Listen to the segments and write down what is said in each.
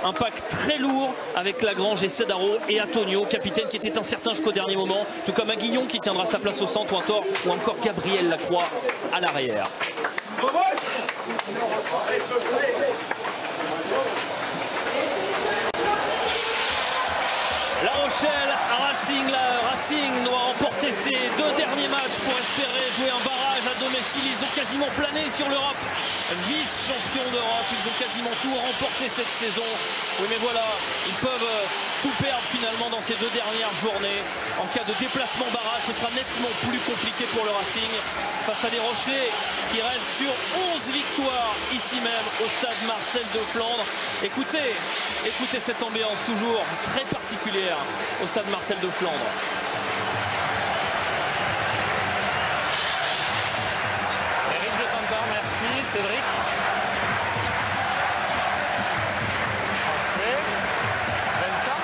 Un pack très lourd avec Lagrange et Sedaro et Antonio, capitaine qui était incertain jusqu'au dernier moment. Tout comme Aguillon qui tiendra sa place au centre ou encore Gabriel Lacroix à l'arrière. La Rochelle à Racing. Racing doit remporter ses 2 derniers matchs pour espérer jouer un barrage à domicile. Ils ont quasiment plané sur l'Europe. Vice-champion d'Europe, ils ont quasiment tout remporté cette saison. Oui mais voilà, ils peuvent tout perdre finalement dans ces 2 dernières journées. En cas de déplacement barrage, ce sera nettement plus compliqué pour le Racing face à des Rochelais qui restent sur 11 victoires ici même au stade Marcel de Flandre. Écoutez cette ambiance toujours très particulière au stade Marcel de Flandre. Eric de Tantor, merci. Cédric. Okay. Vincent.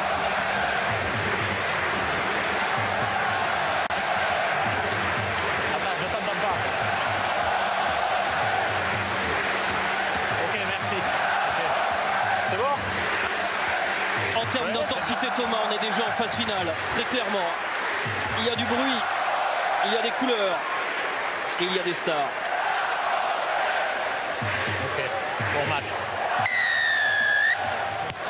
Attends, je t'entends pas. Ok, merci. Okay. C'est bon? En termes d'intensité, Thomas, on est déjà en phase finale, très clairement. Il y a du bruit, il y a des couleurs et il y a des stars. Ok, bon match.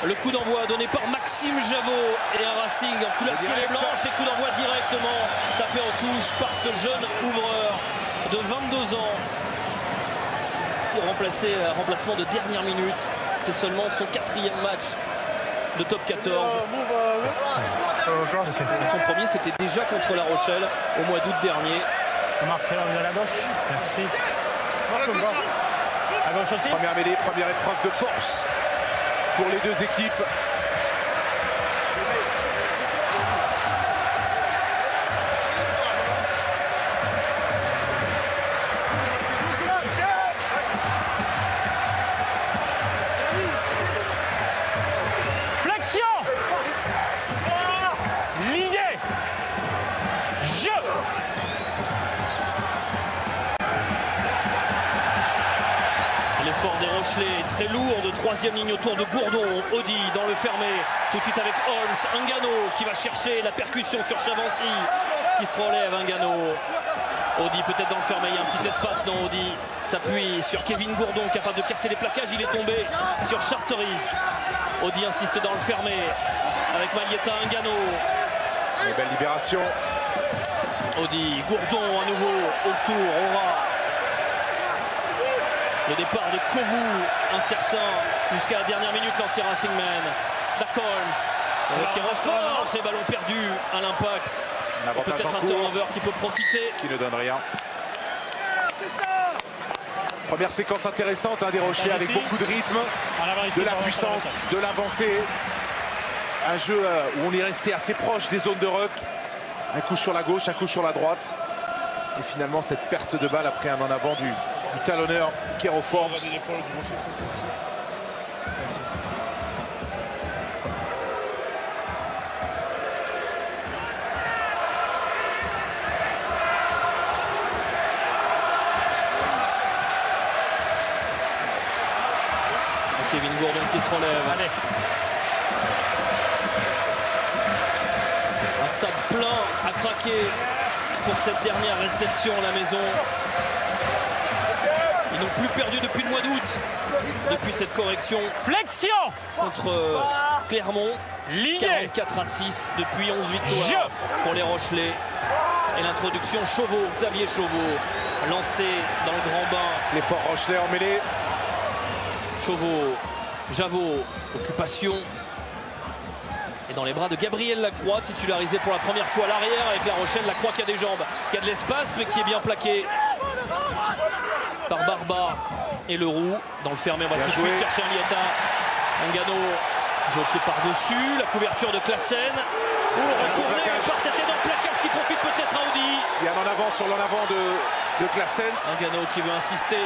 Le coup d'envoi donné par Maxime Javot et un Racing en couleur ciel et blanche. Et coup d'envoi directement tapé en touche par ce jeune ouvreur de 22 ans pour remplacement de dernière minute. C'est seulement son 4e match de top 14. Son premier, c'était déjà contre La Rochelle au mois d'août dernier. Marc, de la gauche. Merci. À gauche aussi. Première mêlée, première épreuve de force pour les 2 équipes. L'effort des Rochelais est très lourd de 3e ligne autour de Gourdon. Audi dans le fermé. Tout de suite avec Holmes. Ngano qui va chercher la percussion sur Chavancy. Qui se relève, Ngano. Audi peut-être dans le fermé. Il y a un petit espace. Non, Audi s'appuie sur Kevin Gourdon, capable de casser les plaquages. Il est tombé sur Charteris. Audi insiste dans le fermé. Avec Malieta, Ngano. Une belle libération. Audi, Gourdon à nouveau. Autour, Aura. Le départ de Kovu, incertain, jusqu'à la dernière minute, l'ancien Racingman. Dacolms, qui renforce ces ballons perdus à l'impact. Peut-être un turnover qui peut profiter. Qui ne donne rien. Première séquence intéressante des Rochelais avec beaucoup de rythme, de la puissance, de l'avancée. Un jeu où on est resté assez proche des zones de ruck. Un coup sur la gauche, un coup sur la droite. Et finalement, cette perte de balle après un en avant du talonneur Kero Forbes. Kevin Gourdon qui se relève. Allez. Un stade plein à craquer pour cette dernière réception à la maison. Ils n'ont plus perdu depuis le mois d'août, depuis cette correction. Flexion contre Clermont. 44-6 depuis 11 victoires pour les Rochelais. Et l'introduction Chauveau, Xavier Chauveau, lancé dans le grand bain. L'effort Rochelais en mêlée. Chauveau, Javot, occupation. Et dans les bras de Gabriel Lacroix, titularisé pour la première fois à l'arrière avec La Rochelle. Lacroix qui a des jambes, qui a de l'espace, mais qui est bien plaqué par Barba et Leroux. Dans le fermé, on va tout de suite chercher Alieta. Ngano, jeté par-dessus. La couverture de Classen. Retourné par cet énorme plaquage qui profite peut-être à Audi. Il y a un en avant sur l'en avant de Classen. Ngano qui veut insister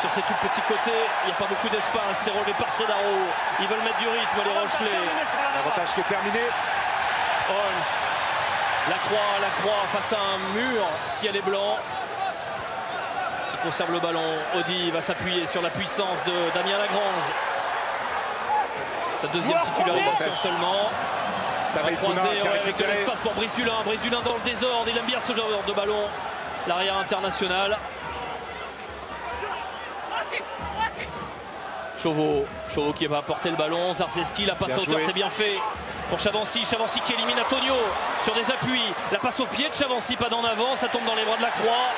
sur ces tout petits côtés. Il n'y a pas beaucoup d'espace. C'est relevé par Sedaro. Ils veulent mettre du rythme, les Rochelais. L'avantage qui est terminé. Holmes. Lacroix face à un mur. Ciel est blanc. Il conserve le ballon. Audi va s'appuyer sur la puissance de Damien Lagrange. Sa deuxième titularisation seulement. Croisé avec de l'espace pour Brice Dulin. Brice Dulin dans le désordre. Il aime bien ce genre de ballon. L'arrière international. Chauveau qui va porter le ballon. Zarzeski, la passe à hauteur, c'est bien fait. Pour Chavancy. Chavancy qui élimine Antonio sur des appuis. La passe au pied de Chavancy, pas d'en avant. Ça tombe dans les bras de la Croix.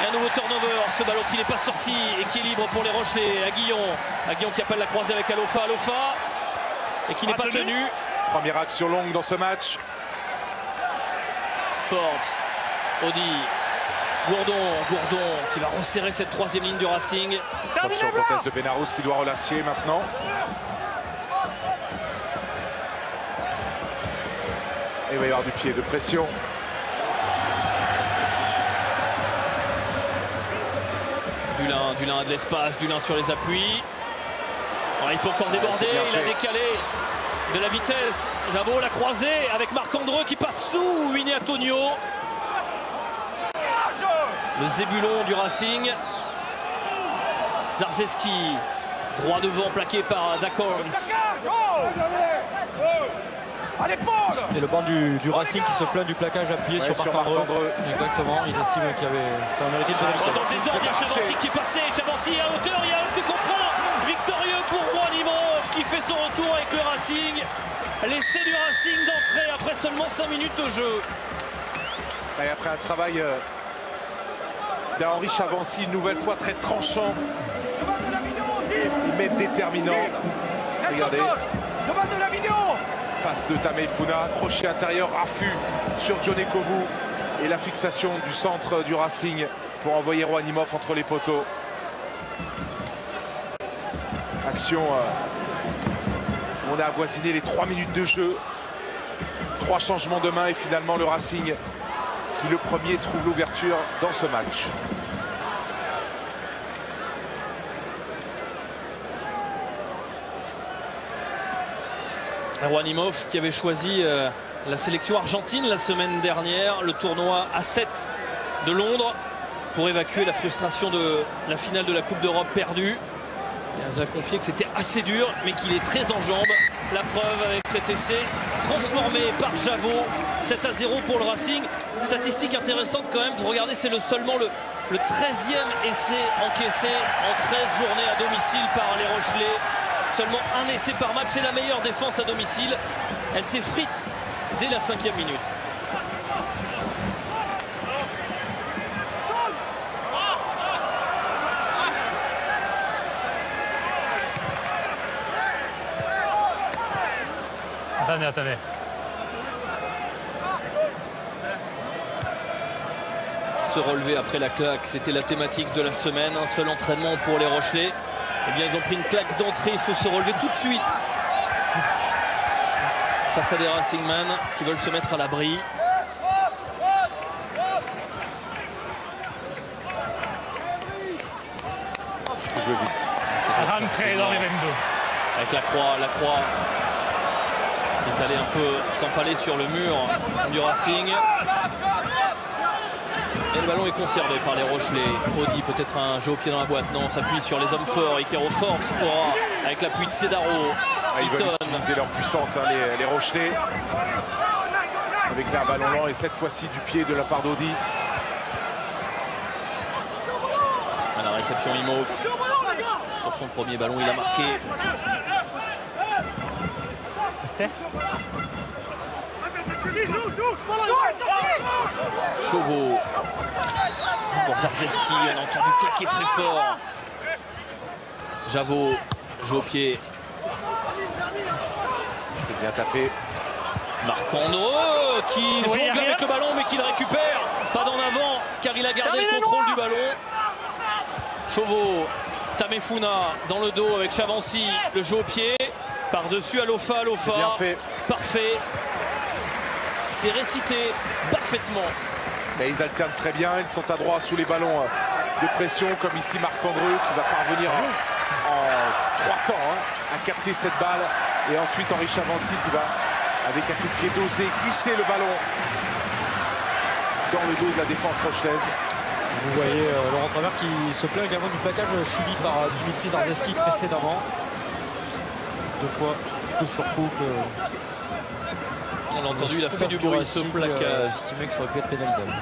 Et un nouveau turnover. Ce ballon qui n'est pas sorti et qui est libre pour les Rochelais. Aguillon qui appelle la croisée avec Alofa. Et qui n'est pas tenu. Première action longue dans ce match. Forbes, Audi, Gourdon qui va resserrer cette troisième ligne du Racing. Attention au contest de Benarous qui doit relâcher maintenant. Et il va y avoir du pied de pression. Dulin a de l'espace, Dulin sur les appuis. Il peut encore déborder, il a décalé de la vitesse. Javot la croisée avec Marc-Andreu qui passe sous Winnie Antonio. Le Zébulon du Racing. Zarzeski, droit devant, plaqué par Dacorns. Et le banc du Racing qui se plaint du plaquage appuyé sur Marc-Andreu. Exactement, ils estiment qu'il y avait... Ça a mérité de pénalité. Dans le désordre, il y a Chavancy qui est passé. Chavancy à hauteur, il y a un but contre un. Victorieux pour Wanimov qui fait son retour avec le Racing. L'essai du Racing d'entrée après seulement 5 minutes de jeu. Et après un travail d'Henri Chavancy, une nouvelle fois très tranchant. Mais déterminant. Regardez. Passe de Tameifuna, crochet intérieur, affût sur Johnny Kovu. Et la fixation du centre du Racing pour envoyer Wanimov entre les poteaux. Action on a avoisiné les 3 minutes de jeu. 3 changements de main et finalement le Racing qui le premier trouve l'ouverture dans ce match. Wanimov qui avait choisi la sélection argentine la semaine dernière, le tournoi A7 de Londres, pour évacuer la frustration de la finale de la Coupe d'Europe perdue. Il nous a confié que c'était assez dur, mais qu'il est très en jambes. La preuve avec cet essai transformé par Javot, 7-0 pour le Racing. Statistique intéressante quand même, pour regarder, c'est seulement le 13e essai encaissé en 13 journées à domicile par les Rochelais. Seulement un essai par match, c'est la meilleure défense à domicile. Elle s'effrite dès la 5e minute. Attendez. Se relever après la claque, c'était la thématique de la semaine. Un seul entraînement pour les Rochelais. Eh bien, ils ont pris une claque d'entrée. Il faut se relever tout de suite face à des Racingmen qui veulent se mettre à l'abri. Jouer vite. Rentrer dans les 22. Avec la croix qui est allé un peu s'empaler sur le mur du Racing. Et le ballon est conservé par les Rochelais. Audi, peut-être un jeu au pied dans la boîte. Non, s'appuie sur les hommes forts. Ikero Forbes avec l'appui de Cedaro. Ils veulent utiliser leur puissance, hein, les Rochelais. Avec là, ballon lent et cette fois-ci du pied de la part d'Audi. À la réception, Imhoff. Sur son premier ballon, il a marqué. Chauveau pour Zarzeski, on a entendu claquer très fort. Javot joue au pied. C'est bien tapé. Marc-Andreu qui jongle avec le ballon mais qui le récupère. Pas d'en avant car il a gardé le contrôle du ballon. Chauveau, Tameifuna dans le dos avec Chavancy, le jeu au pied. Par-dessus Alofa. Bien fait. Parfait. C'est récité parfaitement. Mais ils alternent très bien, ils sont à droite sous les ballons de pression, comme ici Marc-Andreu qui va parvenir en 3 temps à capter cette balle. Et ensuite Henri Chavancy qui va, avec un coup de pied dosé, glisser le ballon dans le dos de la défense rochelaise. Vous voyez Laurent Travers qui se plaint également du plaquage subi par Dimitri Zarzeski précédemment. 2 fois, coup sur coup. On l'a entendu, il a fait du bruit ce plaquage. Estimé que ça aurait pu être pénalisable.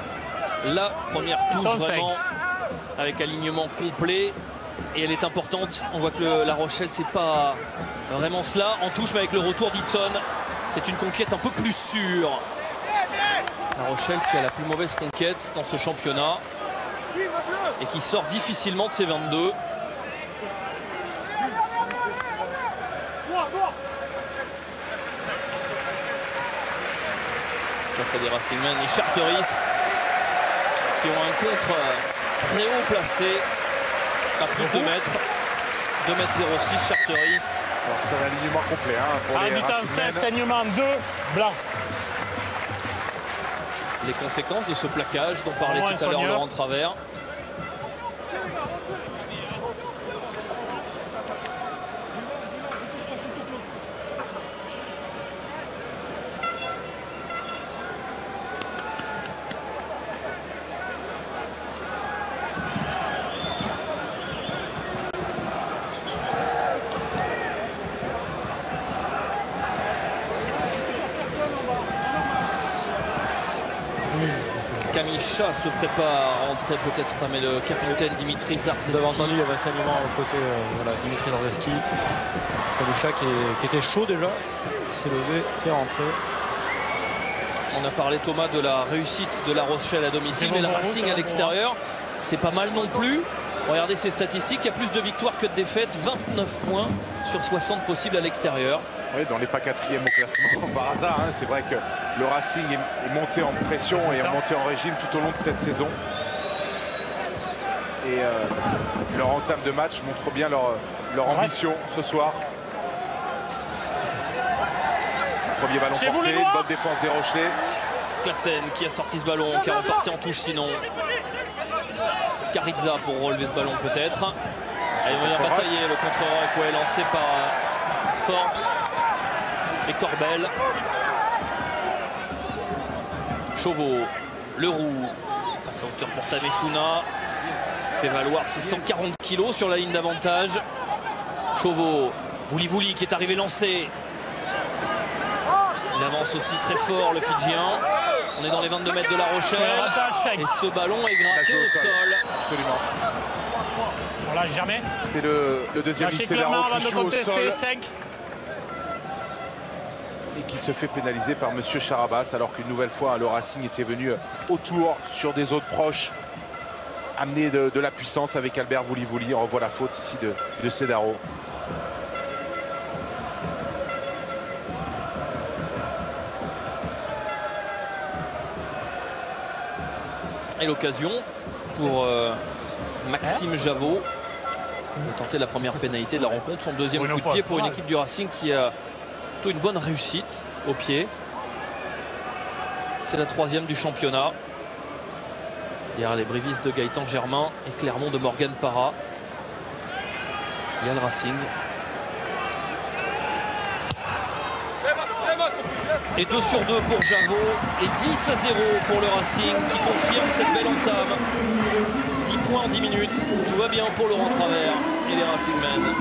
La première touche vraiment avec alignement complet. Et elle est importante. On voit que La Rochelle, c'est pas vraiment cela. En touche, mais avec le retour d'Eaton, c'est une conquête un peu plus sûre. La Rochelle qui a la plus mauvaise conquête dans ce championnat et qui sort difficilement de ses 22. Face à des Racingmen et Charteris qui ont un contre très haut placé à plus de 2 mètres. 2 mètres 06, Charteris. C'est un alignement complet pour les Racingmen. Saignement 2, blanc. Les conséquences de ce plaquage dont parlait tout à l'heure Laurent Travers. Kamisha se prépare à entrer peut-être, mais le capitaine Dimitri Zarzeski. Vous avez entendu, il y avait un saignement côté Dimitri Zarzeski. Kamisha qui était chaud déjà, qui s'est levé, qui est rentré. On a parlé, Thomas, de la réussite de La Rochelle à domicile, mais le Racing à l'extérieur, c'est pas mal non plus. Regardez ces statistiques, il y a plus de victoires que de défaites, 29 points sur 60 possibles à l'extérieur. Oui, on n'est pas 4e au classement par hasard. C'est vrai que le Racing est monté en pression et est monté en régime tout au long de cette saison. Et leur entame de match montre bien leur ambition ce soir. Premier ballon porté, une bonne défense des Rochelais. Classen qui a sorti ce ballon, qui a reparti en touche sinon. Carizza pour relever ce ballon peut-être. Il va bien batailler le contre-rock lancé par Forbes et Corbel. Chauveau, Leroux, passe à hauteur pour Tamefuna. Fait valoir ses 140 kilos sur la ligne d'avantage. Chauveau, Vouli qui est arrivé lancé. Il avance aussi très fort le Fidjien. On est dans les 22 mètres de La Rochelle. Et ce ballon est gratté au sol. Absolument. On lâche jamais. C'est le deuxième Cédaro qui joue au sol. 5. Et qui se fait pénaliser par Monsieur Charabas, alors qu'une nouvelle fois le Racing était venu autour sur des zones proches, amener de la puissance avec Albert Vouli. On revoit la faute ici de Cédaro. Et l'occasion pour Maxime Javot de tenter la première pénalité de la rencontre. Son deuxième coup de pied pour une équipe du Racing qui a plutôt une bonne réussite au pied. C'est la 3e du championnat. Derrière les Brévistes de Gaëtan Germain et Clermont de Morgan Parra. Il y a le Racing. Et 2 sur 2 pour Javot et 10-0 pour le Racing qui confirme cette belle entame. 10 points en 10 minutes. Tout va bien pour Laurent Travers et les Racingmen.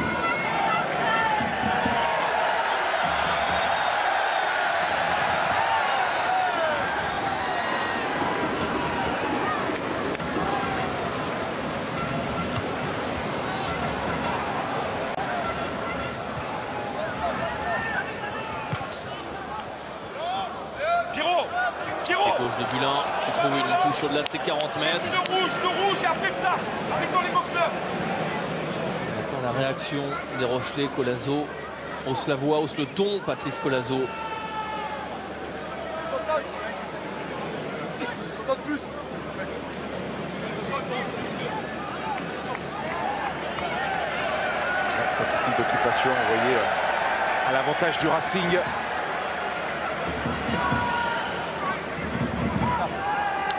Gauche de Bulin qui trouve une touche au-delà de ses 40 mètres. De rouge et après flash avec dans les boxeurs. On attend la réaction des Rochelais. Colazo hausse la voix, hausse le ton. Patrice Colazo. 60 plus. La statistique d'occupation, vous voyez, à l'avantage du Racing.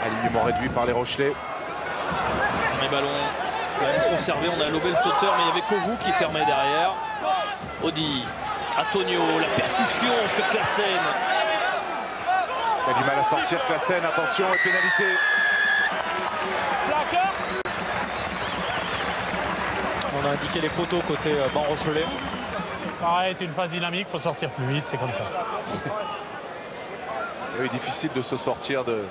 Alignement réduit par les Rochelais. Les ballons quand même conservés. On a lobé le sauteur, mais il y avait Kovu qui fermait derrière. Audi, Antonio, la percussion sur Classen. Il a du mal à sortir Classen, attention, et pénalité. On a indiqué les poteaux côté banc Rochelais. Pareil, c'est une phase dynamique, il faut sortir plus vite, c'est comme ça. Oui, difficile de se sortir de...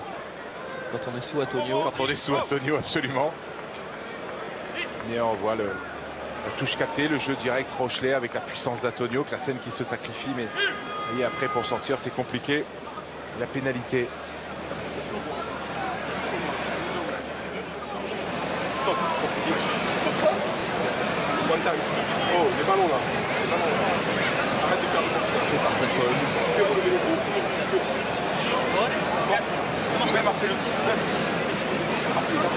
Quand on est sous Antonio. Quand on est sous Antonio, absolument. Mais on voit la touche captée, le jeu direct Rochelet avec la puissance d'Antonio, que la scène qui se sacrifie. Mais et après, pour sortir, c'est compliqué. La pénalité. Stop. Oh, les ballons là. Arrête de faire le box. Par Zach Holmes. Fais relever les bouts. Ouais, Marcelo 10, 9, 10, ça frappe les arbres.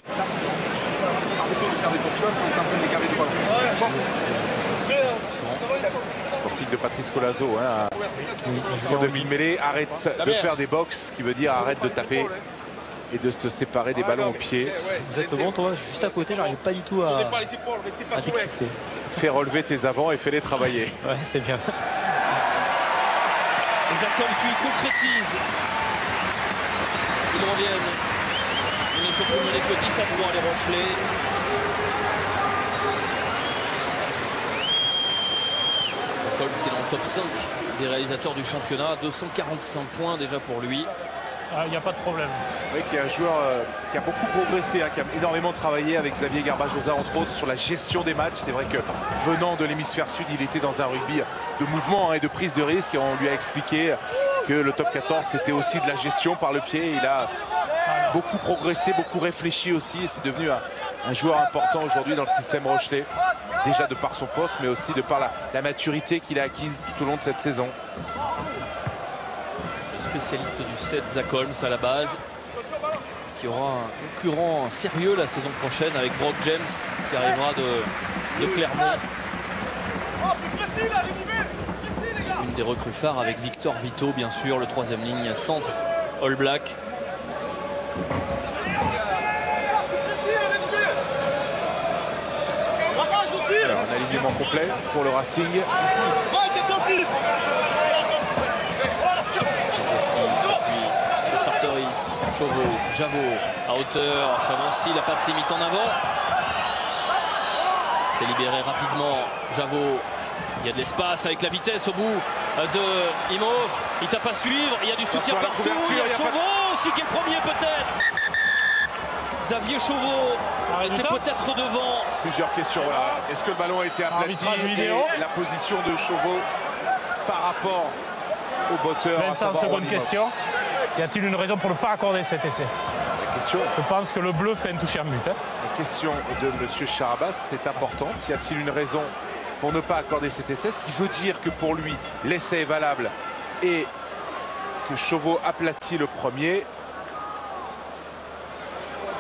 Arrêtons de faire des box on est en train de les garder du ballon. Pour signe de Patrice Colazo, hein, sur demi-mêlée, arrête de faire des box, ce qui veut dire arrête de taper et de te séparer des ballons au pied. Vous êtes bon, Thomas, juste à côté, j'arrive pas du tout à décrypter. Fais relever tes avants et fais-les travailler. Ouais, c'est bien. Zach Holmes lui concrétise. Ils reviennent. Ils ne sont plus menés que 10 à 3 les Rochelais. Zach Holmes qui est dans le top 5 des réalisateurs du championnat. 245 points déjà pour lui. Il n'y a pas de problème. Oui, qui est un joueur qui a beaucoup progressé, hein, qui a énormément travaillé avec Xavier Garbajosa, entre autres, sur la gestion des matchs. C'est vrai que venant de l'hémisphère sud, il était dans un rugby de mouvement, hein, et de prise de risque. Et on lui a expliqué que le top 14, c'était aussi de la gestion par le pied. Il a beaucoup progressé, beaucoup réfléchi aussi. Et c'est devenu un joueur important aujourd'hui dans le système Rochelet. Déjà de par son poste, mais aussi de par la maturité qu'il a acquise tout au long de cette saison. Spécialiste du 7, Zach Holmes à la base, qui aura un concurrent sérieux la saison prochaine avec Brock James qui arrivera de Clermont. Une des recrues phares avec Victor Vito, bien sûr, le troisième ligne centre All Black. Alors, un alignement complet pour le Racing. Chauveau, Javot à hauteur, Chavancy, la passe limite en avant. C'est libéré rapidement, Javot. Il y a de l'espace avec la vitesse au bout de Imhoff. Il tape à suivre, il y a du soutien partout. Il y a Chauveau aussi qui est premier peut-être. Xavier Chauveau était peut-être devant. Plusieurs questions. Voilà. Est-ce que le ballon a été aplati et la position de Chauveau par rapport au botteur? 25 secondes question. Y a-t-il une raison pour ne pas accorder cet essai? La question. Je pense que le bleu fait un toucher en but. Hein. La question de M. Charabas, c'est importante. Y a-t-il une raison pour ne pas accorder cet essai? Ce qui veut dire que pour lui, l'essai est valable et que Chauveau aplatit le premier.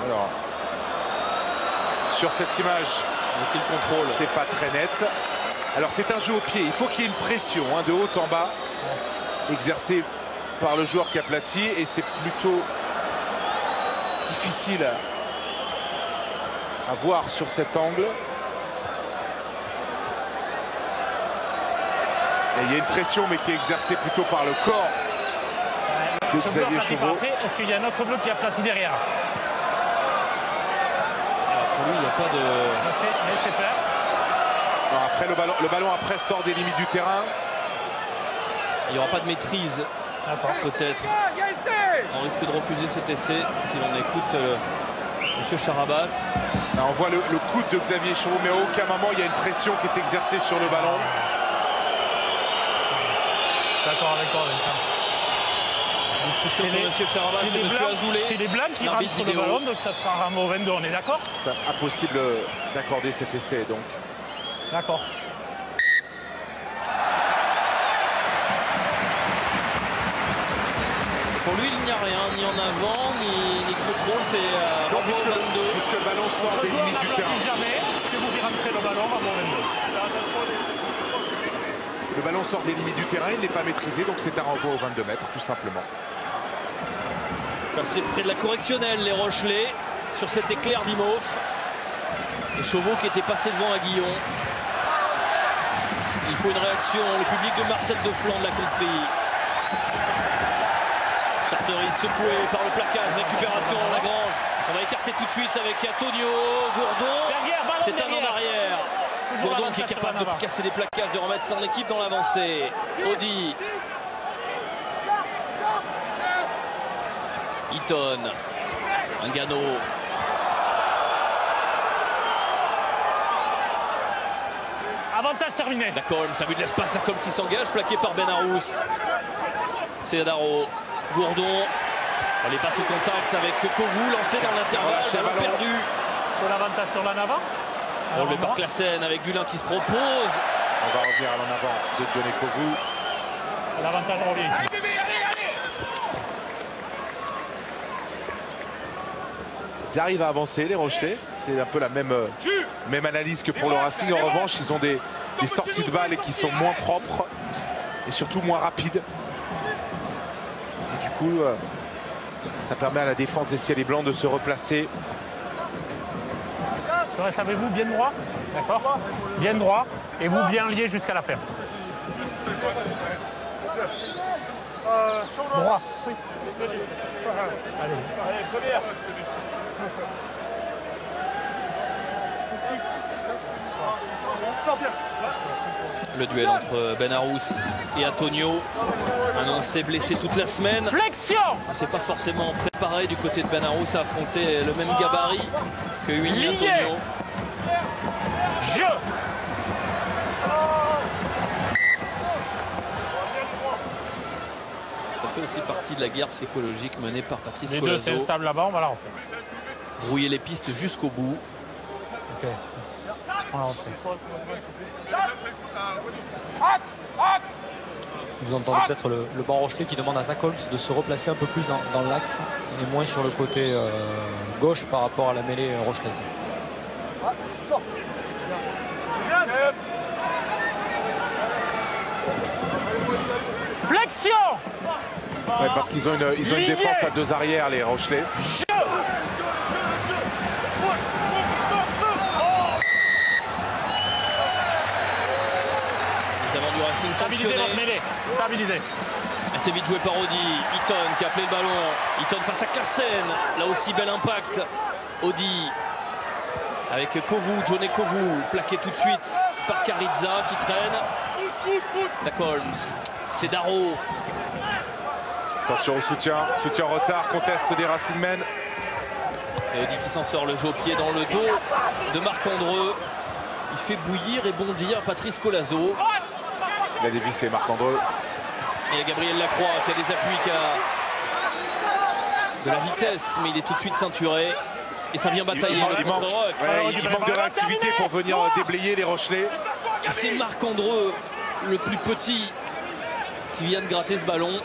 Alors, sur cette image, est-il contrôle? C'est pas très net. Alors, c'est un jeu au pied. Il faut qu'il y ait une pression, hein, de haut en bas, exercée par le joueur qui aplatit, et c'est plutôt difficile à voir sur cet angle. Et il y a une pression, mais qui est exercée plutôt par le corps de Xavier Chauveau. Est-ce qu'il y a un autre bleu qui aplatit derrière? Alors pour lui, il n'y a pas de... Laissez faire. Alors après, le ballon après sort des limites du terrain. Il n'y aura pas de maîtrise. Peut-être. On risque de refuser cet essai si l'on écoute M. Charabas. Là, on voit le coude de Xavier Chauveau, mais à aucun moment il y a une pression qui est exercée sur le ballon. D'accord avec toi, Vincent. Discussion sur M. Charabas et M. Azoulay. C'est les blancs qui rentrent le ballon, donc ça sera Rambo 22, on est d'accord? C'est impossible d'accorder cet essai, donc. D'accord. Pour lui, il n'y a rien, ni en avant, ni contrôle, c'est Rambo 22. Puisque le ballon sort des limites du terrain. Jamais, si vous rentrez le ballon, Rambo 22. Le ballon sort des limites du terrain, il n'est pas maîtrisé, donc c'est un renvoi aux 22 mètres, tout simplement. C'est près de la correctionnelle, les Rochelais, sur cet éclair d'Imhoff. Et Chauveau qui était passé devant à Guillon. Il faut une réaction, le public de Marcel Defland l'a compris. Charteris secoué par le plaquage, récupération en Lagrange. On va écarter tout de suite avec Antonio Gourdon. C'est un en arrière. Gourdon qui est capable de casser des plaquages, de remettre son équipe dans l'avancée. Audi. Eaton. Ngannou. Avantage terminé. D'accord, ça a vu de l'espace, comme s'il s'engage, plaqué par Benarous. C'est Daro. Gourdon. Elle passe au contact avec Kovu, lancé dans l'intervalle, ballon perdu. L'avantage sur l'en avant. Relevé par Classen avec Gulin qui se propose. On va revenir à l'en avant de Johnny Kovu. L'avantage revient ici. Ils arrivent à avancer, les Rochelais. C'est un peu la même analyse que pour le Racing. En revanche, ils ont des sorties de balles qui sont moins propres et surtout moins rapides. Et du coup, ça permet à la défense des Ciels et Blancs de se replacer. Savez-vous bien droit? D'accord. Bien droit. Et vous bien lié jusqu'à la fin. Droit. Oui. Allez. Allez, première. Le duel entre Benarous et Antonio, annoncé blessé toute la semaine. Flexion. On s'est pas forcément préparé du côté de Benarous à affronter le même gabarit que Winnie Antonio. Jeu. Ça fait aussi partie de la guerre psychologique menée par Patrice Les Colazo. deux s'installent là-bas, on va la refaire. Brouiller les pistes jusqu'au bout. Ok. On la refait. Vous entendez peut-être le banc Rochelais qui demande à Zach Holmes de se replacer un peu plus dans l'axe et moins sur le côté gauche par rapport à la mêlée rochelaise. Flexion. Ouais, parce qu'ils ont une défense à deux arrières, les Rochelais. Les avants du Racing sanctionnés. Stabilisé. C'est vite joué par Audi. Eaton qui a appelé le ballon. Eaton face à Classen. Là aussi, bel impact. Audi avec Kovu, Johnny Kovu, plaqué tout de suite par Karidza qui traîne. D'accord, c'est Daro. Attention au soutien en retard, conteste des Racingmen. Et Audi qui s'en sort, le jeu au pied dans le dos de Marc-Andreux. Il fait bouillir et bondir Patrice Colazo. Il a dévissé Marc-Andreux. Et il y a Gabriel Lacroix qui a des appuis, qui a de la vitesse, mais il est tout de suite ceinturé. Et ça vient batailler il manque de réactivité pour venir déblayer les Rochelais. Et c'est Marc-Andreux, le plus petit, qui vient de gratter ce ballon.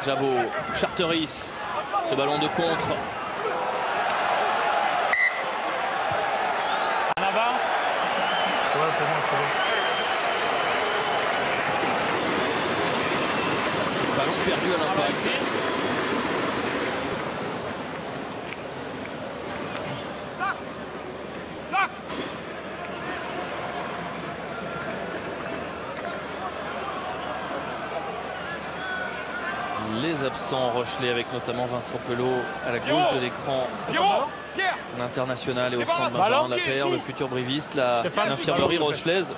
Javot, Charteris, ce ballon de contre. En avant. Ouais, pour moi, c'est bon. Ballon perdu à l'impact. Les absents Rochelais avec notamment Vincent Pelot à la gauche de l'écran. L'international et au centre Benjamin Lapeyre, le futur briviste. L'infirmerie rochelaise,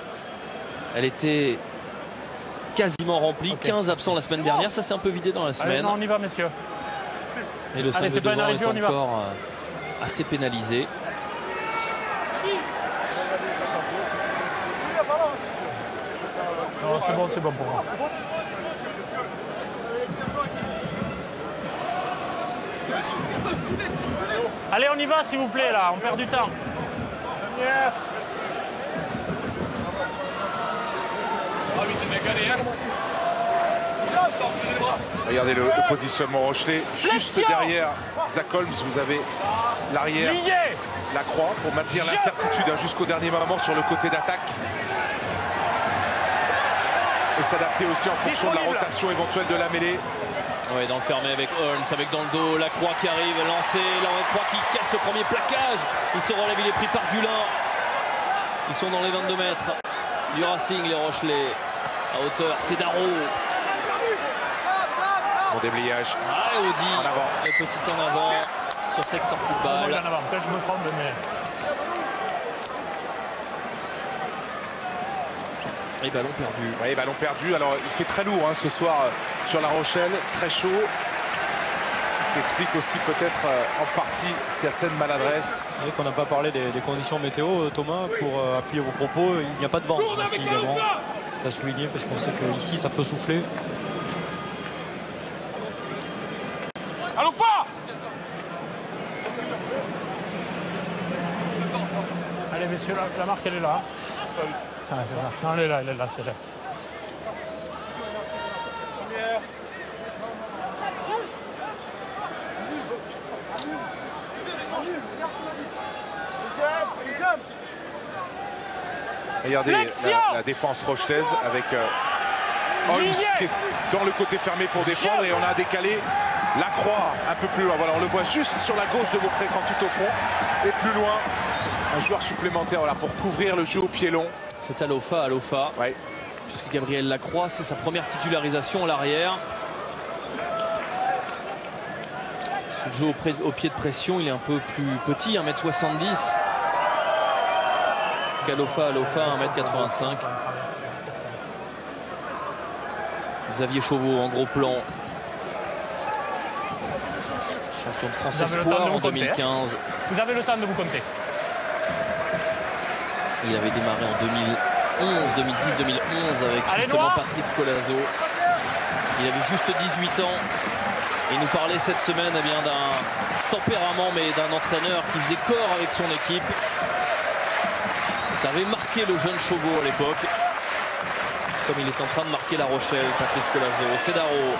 elle était quasiment remplie. 15 absents la semaine dernière, ça s'est un peu vidé dans la semaine. Allez, non, on y va, messieurs. Et le 5 de devant est encore assez pénalisé. Non, c'est bon pour moi. Allez, on y va, s'il vous plaît, là. On perd du temps. Regardez le positionnement Rochelais. Juste derrière Zach Holmes, vous avez l'arrière, la croix, pour maintenir l'incertitude jusqu'au dernier moment sur le côté d'attaque. Et s'adapter aussi en fonction de la rotation éventuelle de la mêlée. Oui, dans le fermé avec Holmes, avec dans le dos Lacroix qui arrive, lancé, Lacroix qui casse le premier plaquage. Il se relève, il est pris par Dulin. Ils sont dans les 22 mètres du Racing, les Rochelais. À hauteur, c'est Daro. Bon déblayage. Ah, et Audi, en avant. le petit en avant sur cette sortie de balle. Peut-être je me trompe, mais... Et ballon perdu. Oui, ballon perdu. Alors il fait très lourd hein, ce soir sur La Rochelle, très chaud. Qui explique aussi peut-être en partie certaines maladresses. C'est vrai qu'on n'a pas parlé des conditions météo, Thomas, pour appuyer vos propos. Il n'y a pas de vent ici également. C'est à souligner parce qu'on sait qu'ici ça peut souffler. Allons fort! Allez, messieurs, la marque, elle est là. Ah, non, elle est là, c'est là. Regardez la défense rochelaise avec Holmes qui est dans le côté fermé pour défendre et on a décalé la croix un peu plus loin. Voilà, on le voit juste sur la gauche de votre écran tout au fond et plus loin un joueur supplémentaire voilà, pour couvrir le jeu au pied long. C'est Alofa. Ouais. Puisque Gabriel Lacroix, c'est sa première titularisation à l'arrière. Le jeu au pied de pression, il est un peu plus petit, 1m70. Alofa, 1m85. Xavier Chauveau en gros plan. Champion de France Espoir en 2015. Vous avez le temps de vous compter. Il avait démarré en 2010-2011 avec justement Patrice Colazo. Il avait juste 18 ans. Et il nous parlait cette semaine d'un tempérament, mais d'un entraîneur qui faisait corps avec son équipe. Ça avait marqué le jeune Chauveau à l'époque. Comme il est en train de marquer La Rochelle, Patrice Colazo. Cedaro.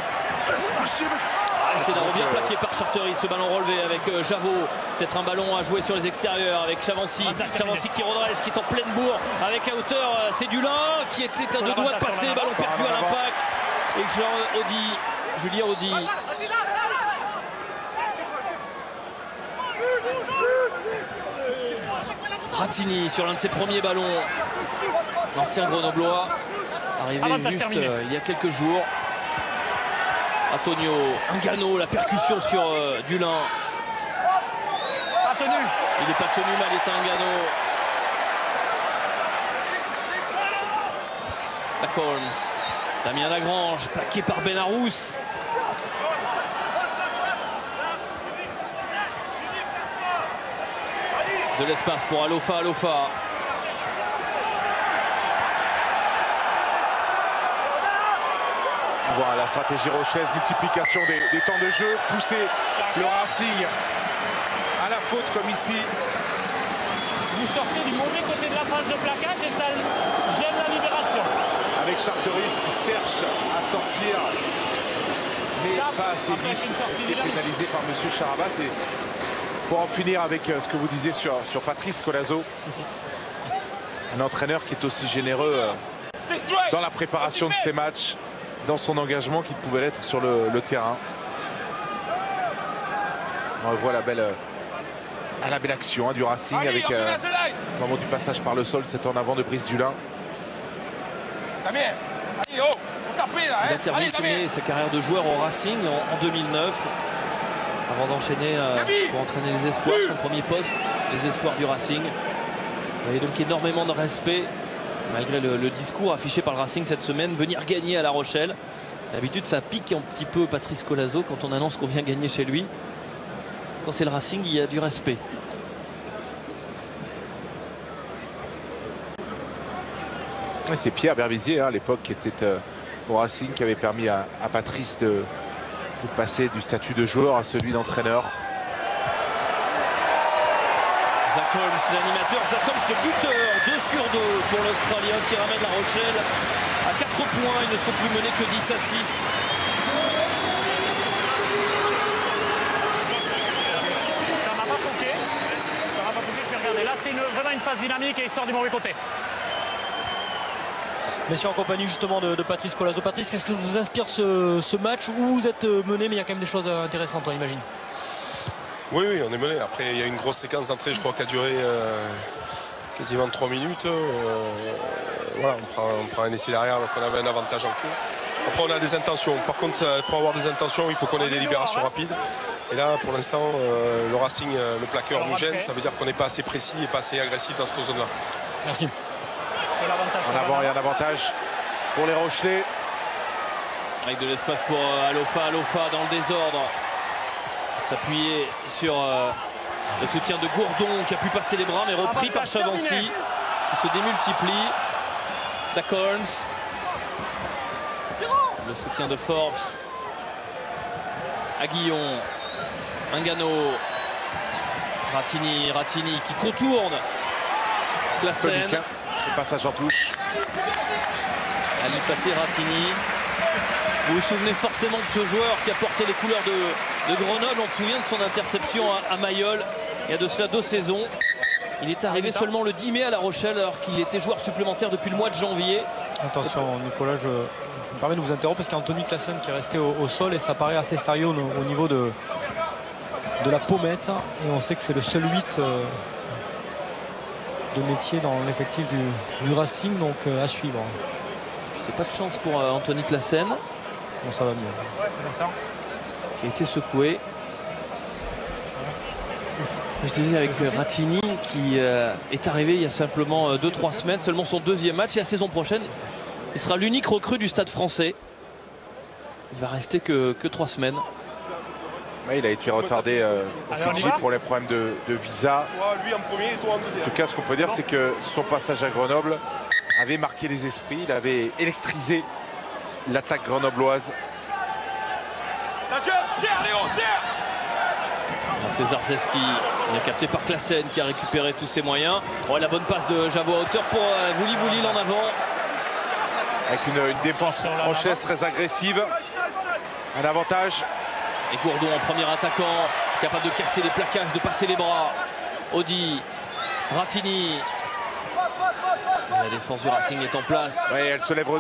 Cedaro bien plaqué par Charteris. Ce ballon relevé avec Javot. Peut-être un ballon à jouer sur les extérieurs avec Chavancy. Chavancy qui redresse, qui est en pleine bourre. Avec à hauteur, c'est Dulin qui était à deux doigts de passer. Ballon perdu à l'impact. Et Julien Audy. Ratini sur l'un de ses premiers ballons. L'ancien Grenoblois, arrivé juste il y a quelques jours. Antonio Ingano, la percussion sur Dulin. Pas tenu. Il n'est pas tenu, Maleta Ingano. La Holmes. Damien Lagrange, plaqué par Benarous. De l'espace pour Alofa. Voilà la stratégie rochelaise, multiplication des temps de jeu, pousser le Racing à la faute comme ici. Vous sortez du mauvais côté de la phase de plaquage et ça gêne la libération. Avec Charteris qui cherche à sortir, mais pas assez vite, qui est pénalisé par M. Charabas. Et pour en finir avec ce que vous disiez sur Patrice Colazo, un entraîneur qui est aussi généreux dans la préparation de ses matchs, dans son engagement qu'il pouvait l'être sur le terrain. On voit la belle action du Racing avec au moment du passage par le sol, c'est en avant de Brice Dulin. Il a terminé sa carrière de joueur au Racing en 2009 avant d'enchaîner pour entraîner les espoirs, son premier poste, les espoirs du Racing. Il y avait donc énormément de respect malgré le discours affiché par le Racing cette semaine, venir gagner à La Rochelle. D'habitude ça pique un petit peu Patrice Colazo quand on annonce qu'on vient gagner chez lui. Quand c'est le Racing, il y a du respect. C'est Pierre Berbizier à l'époque qui était au Racing, qui avait permis à Patrice de passer du statut de joueur à celui d'entraîneur. Zach Holmes, l'animateur. Zach Holmes, le buteur, 2 sur 2 pour l'Australien qui ramène La Rochelle à 4 points. Ils ne sont plus menés que 10 à 6. Ça m'a pas foqué. Regardez, là c'est vraiment une phase dynamique et il sort du mauvais côté. Messieurs, en compagnie justement de Patrice Colazo. Patrice, qu'est-ce que vous inspire ce match où vous êtes mené, mais il y a quand même des choses intéressantes, on imagine? Oui, on est mené. Après, il y a une grosse séquence d'entrée, je crois, qui a duré quasiment 3 minutes. Voilà, on prend un essai derrière alors qu'on avait un avantage en cours. Après, on a des intentions. Par contre, pour avoir des intentions, il faut qu'on ait des libérations rapides. Et là, pour l'instant, le Racing, le plaqueur nous gêne. Ça veut dire qu'on n'est pas assez précis et pas assez agressif dans cette zone-là. Merci. En avant et un avantage pour les Rochelais. Avec de l'espace pour Alofa. Alofa dans le désordre. S'appuyer sur le soutien de Gourdon qui a pu passer les bras mais repris par Chavancy qui se démultiplie. Dacolms. Le soutien de Forbes. Aguillon. Ngannou. Ratini qui contourne Classen. Le passage en touche. Ali Paté Ratini. Vous vous souvenez forcément de ce joueur qui a porté les couleurs de Grenoble. On se souvient de son interception à Mayol il y a de cela 2 saisons. Il est arrivé seulement le 10 mai à La Rochelle alors qu'il était joueur supplémentaire depuis le mois de janvier. Attention Nicolas, je me permets de vous interrompre parce qu'il y a Anthony Classen qui est resté au sol et ça paraît assez sérieux au niveau de la pommette. Et on sait que c'est le seul 8 de métier dans l'effectif du Racing, donc à suivre. C'est pas de chance pour Anthony Classen. Bon, ça va mieux. Qui a été secoué. Je disais avec Ratini qui est arrivé il y a simplement 2-3 semaines, seulement son 2e match, et la saison prochaine il sera l'unique recrue du Stade Français. Il va rester que 3 semaines. Ouais, il a été retardé au Fidji pour les problèmes de visa. Lui en premier et toi en deuxième. En tout cas, ce qu'on peut dire, c'est que son passage à Grenoble avait marqué les esprits, il avait électrisé l'attaque grenobloise. César Zeski, il est capté par Classen qui a récupéré tous ses moyens. Oh, la bonne passe de Javot à hauteur pour Vouli en avant. Avec une défense rochelaise très agressive. Un avantage. Et Gourdon en premier attaquant, capable de casser les plaquages, de passer les bras. Audi, Ratini. La défense du Racing est en place. Ouais, elle se livre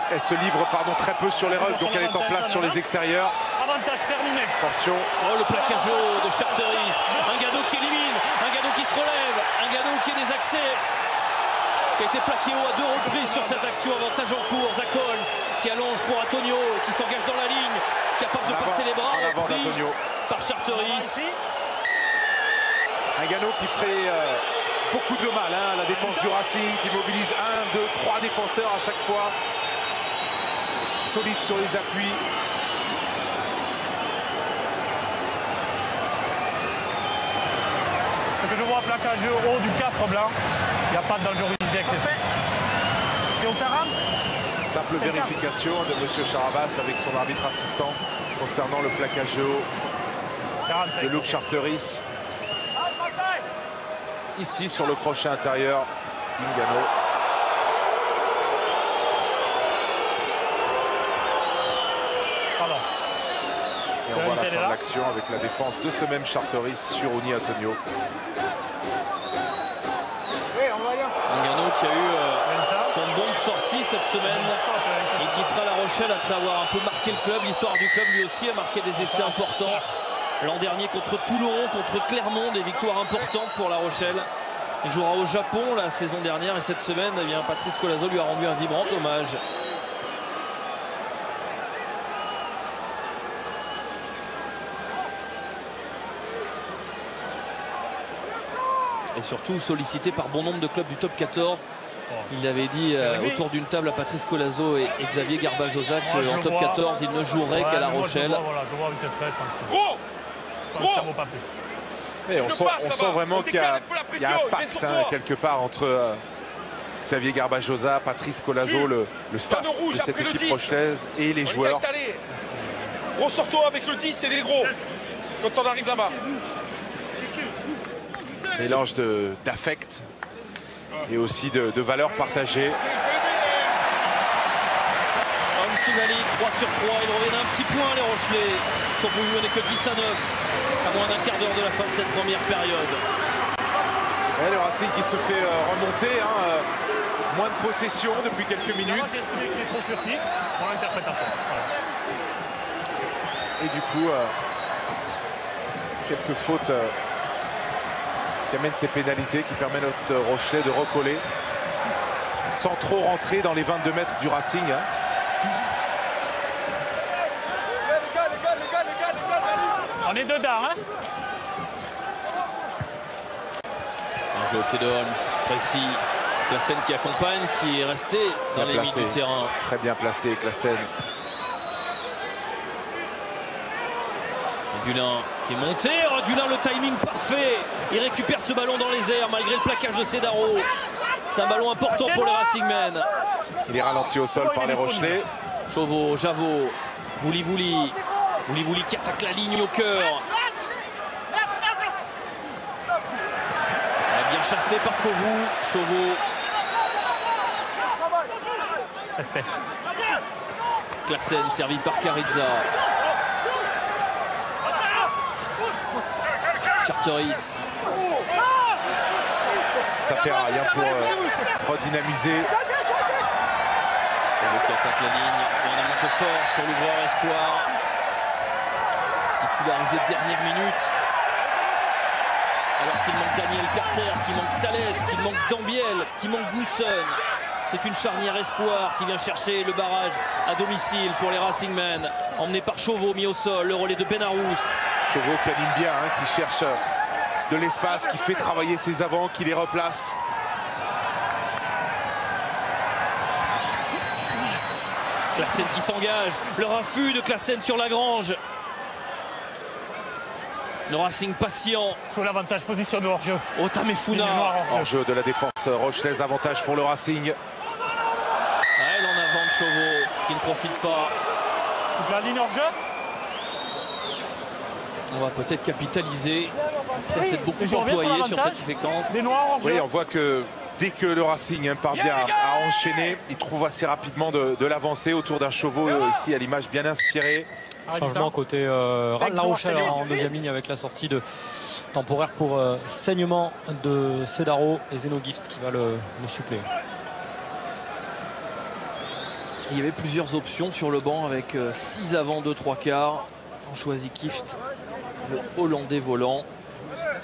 très peu sur les rugs, donc elle est en place sur les extérieurs. Avantage terminé. Attention. Oh, le plaquage haut de Charteris. Ngannou qui élimine, Ngannou qui se relève, Ngannou qui est désaxé, qui a été plaqué haut à 2 reprises sur cette action. Avantage en cours, Zacolms qui allonge pour Antonio, qui s'engage dans la ligne, capable de passer les bras, pris par Charteris. Ngannou qui ferait beaucoup de mal à la défense du Racing, qui mobilise 1, 2, 3 défenseurs à chaque fois. Solide sur les appuis. Ce que je vois, plaquage haut du 4 blanc. Il n'y a pas de dangerosité excessive. Et au terrain, simple vérification de M. Charabas avec son arbitre assistant concernant le plaquage haut de Luke Charteris. Ici sur le crochet intérieur, Ngannou. Et on voit la fin de l'action avec la défense de ce même Charteris sur Uni Antonio. Ngannou qui a eu son bon de sortie cette semaine. Il quittera La Rochelle après avoir un peu marqué le club. L'histoire du club lui aussi a marqué des essais importants. L'an dernier contre Toulon, contre Clermont, des victoires importantes pour La Rochelle. Il jouera au Japon la saison dernière et cette semaine, eh bien, Patrice Collazo lui a rendu un vibrant hommage. Et surtout sollicité par bon nombre de clubs du top 14. Il avait dit autour d'une table à Patrice Collazo et Xavier Garbajosa qu'en top 14 il ne jouerait qu'à La Rochelle. Et on sent vraiment qu'il y a un pacte quelque part entre Xavier Garbajosa, Patrice Collazo, le staff de cette équipe rochelaise et les joueurs. Ressort-toi avec le 10 et les gros quand on arrive là-bas. Mélange d'affect et aussi de valeurs partagées. Holmes qui valide 3 sur 3, il revient d'un petit point les Rochelais. Ils sont pouvus mener que 10 à 9 à moins d'un quart d'heure de la fin de cette première période. Et le Racing qui se fait remonter, moins de possession depuis quelques minutes. Et du coup, quelques fautes qui amènent ces pénalités, qui permettent à notre Rochelais de recoller sans trop rentrer dans les 22 mètres du Racing. On est dedans, hein. Un jeu au pied de Holmes, précis. Classen qui accompagne, qui est resté dans les limites du terrain. Très bien placé, Classen. Radulin qui est monté. Radulin, le timing parfait. Il récupère ce ballon dans les airs malgré le plaquage de Cedaro. C'est un ballon important pour les Racing Men. Il est ralenti au sol par les Rochelais. Chauveau, Javot, Vouli qui attaque la ligne au cœur. Bien chassé par Kovu. Chauveau. Classen servi par Karitza. Charteris. Ça fait rien pour redynamiser. Qui attaque la ligne. Il est monté fort sur l'ouvreur espoir. Titularisé dernière minute. Alors qu'il manque Daniel Carter, qu'il manque Thalès, qu'il manque Dambiel, qu'il manque Gousson. C'est une charnière espoir qui vient chercher le barrage à domicile pour les Racing Men. Emmené par Chauveau, mis au sol, le relais de Benarous. Chauveau qui anime bien, hein, qui cherche de l'espace, qui fait travailler ses avants, qui les replace. Classen qui s'engage, le refus de Classen sur Lagrange. Le Racing patient. Joue l'avantage, position de hors-jeu. Otamefuna. Hors-jeu de la défense rochelaise, avantage pour le Racing. Elle en avant de Chauveau qui ne profite pas. Donc la ligne hors-jeu. On va peut-être capitaliser. Il y a beaucoup employé sur cette séquence. Oui, on voit que dès que le Racing parvient à enchaîner, il trouve assez rapidement de l'avancée autour d'un Chauveau ici à l'image bien inspirée. Changement côté La Rochelle en deuxième ligne avec la sortie de temporaire pour saignement de Cedaro et Zeno Gift qui va le suppléer. Il y avait plusieurs options sur le banc avec 6 avant, 2 3/4. On choisit Gift, le Hollandais volant,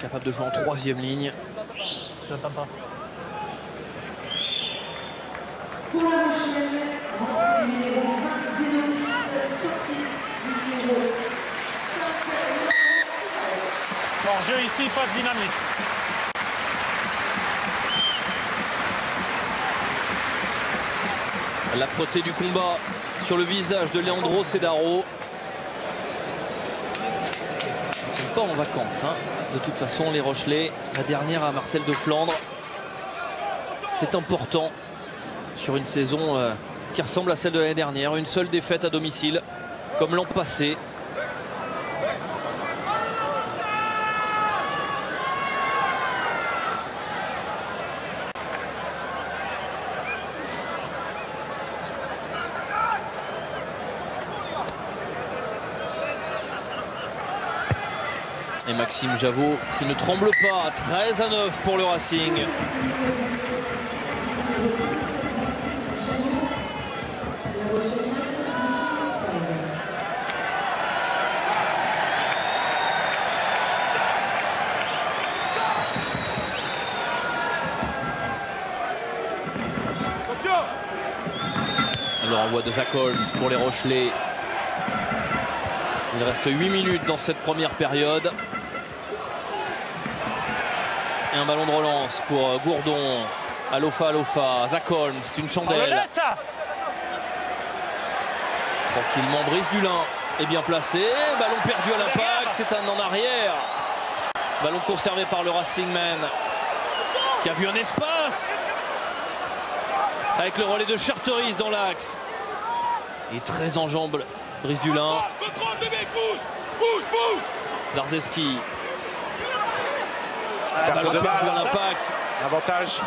capable de jouer en 3e ligne. J'attends pas. Pour La Rochelle, rentrée du numéro 20, Zeno Gift, sortie du numéro 5. Hors-jeu ici, passe dynamique. L'âpreté du combat sur le visage de Leandro Cedaro. Ils ne sont pas en vacances, hein. De toute façon, les Rochelais, la dernière à Marcel de Flandre. C'est important sur une saison qui ressemble à celle de l'année dernière. Une seule défaite à domicile, comme l'an passé. Et Maxime Javot qui ne tremble pas, 13-9 pour le Racing. Le renvoi de Zach Holmes pour les Rochelais. Il reste 8 minutes dans cette première période. Et un ballon de relance pour Gourdon. Alofa, Zach Holmes, une chandelle. Tranquillement, Brice Dulin est bien placé. Ballon perdu à l'impact, c'est un en arrière. Ballon conservé par le Racing Man, qui a vu un espace. Avec le relais de Charteris dans l'axe. Et très en jambes, Brice Dulin. Darzeski. Perte de balle. L'impact. Avantage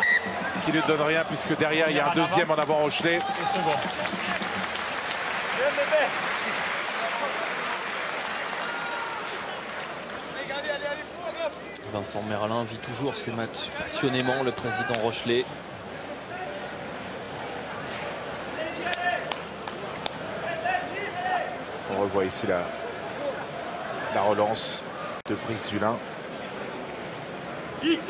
qui ne donne rien puisque derrière il y a un deuxième en avant Rochelais. Vincent Merlin vit toujours ses matchs passionnément, le président Rochelais. On revoit ici la relance de Brice Dulin. Brice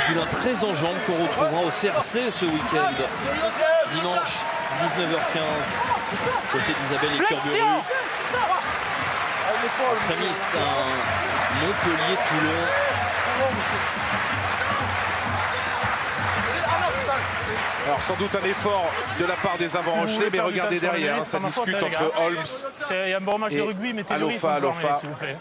Dulin très en jambes qu'on retrouvera au CRC ce week-end. Dimanche 19h15. Côté d'Isabelle et Curberus. Après Nice, un Montpellier-Toulon. Alors sans doute un effort de la part des avants rochelais, mais regardez derrière, ça discute entre Holmes il y a un bon match de rugby, mais Alofa s'il vous plaît.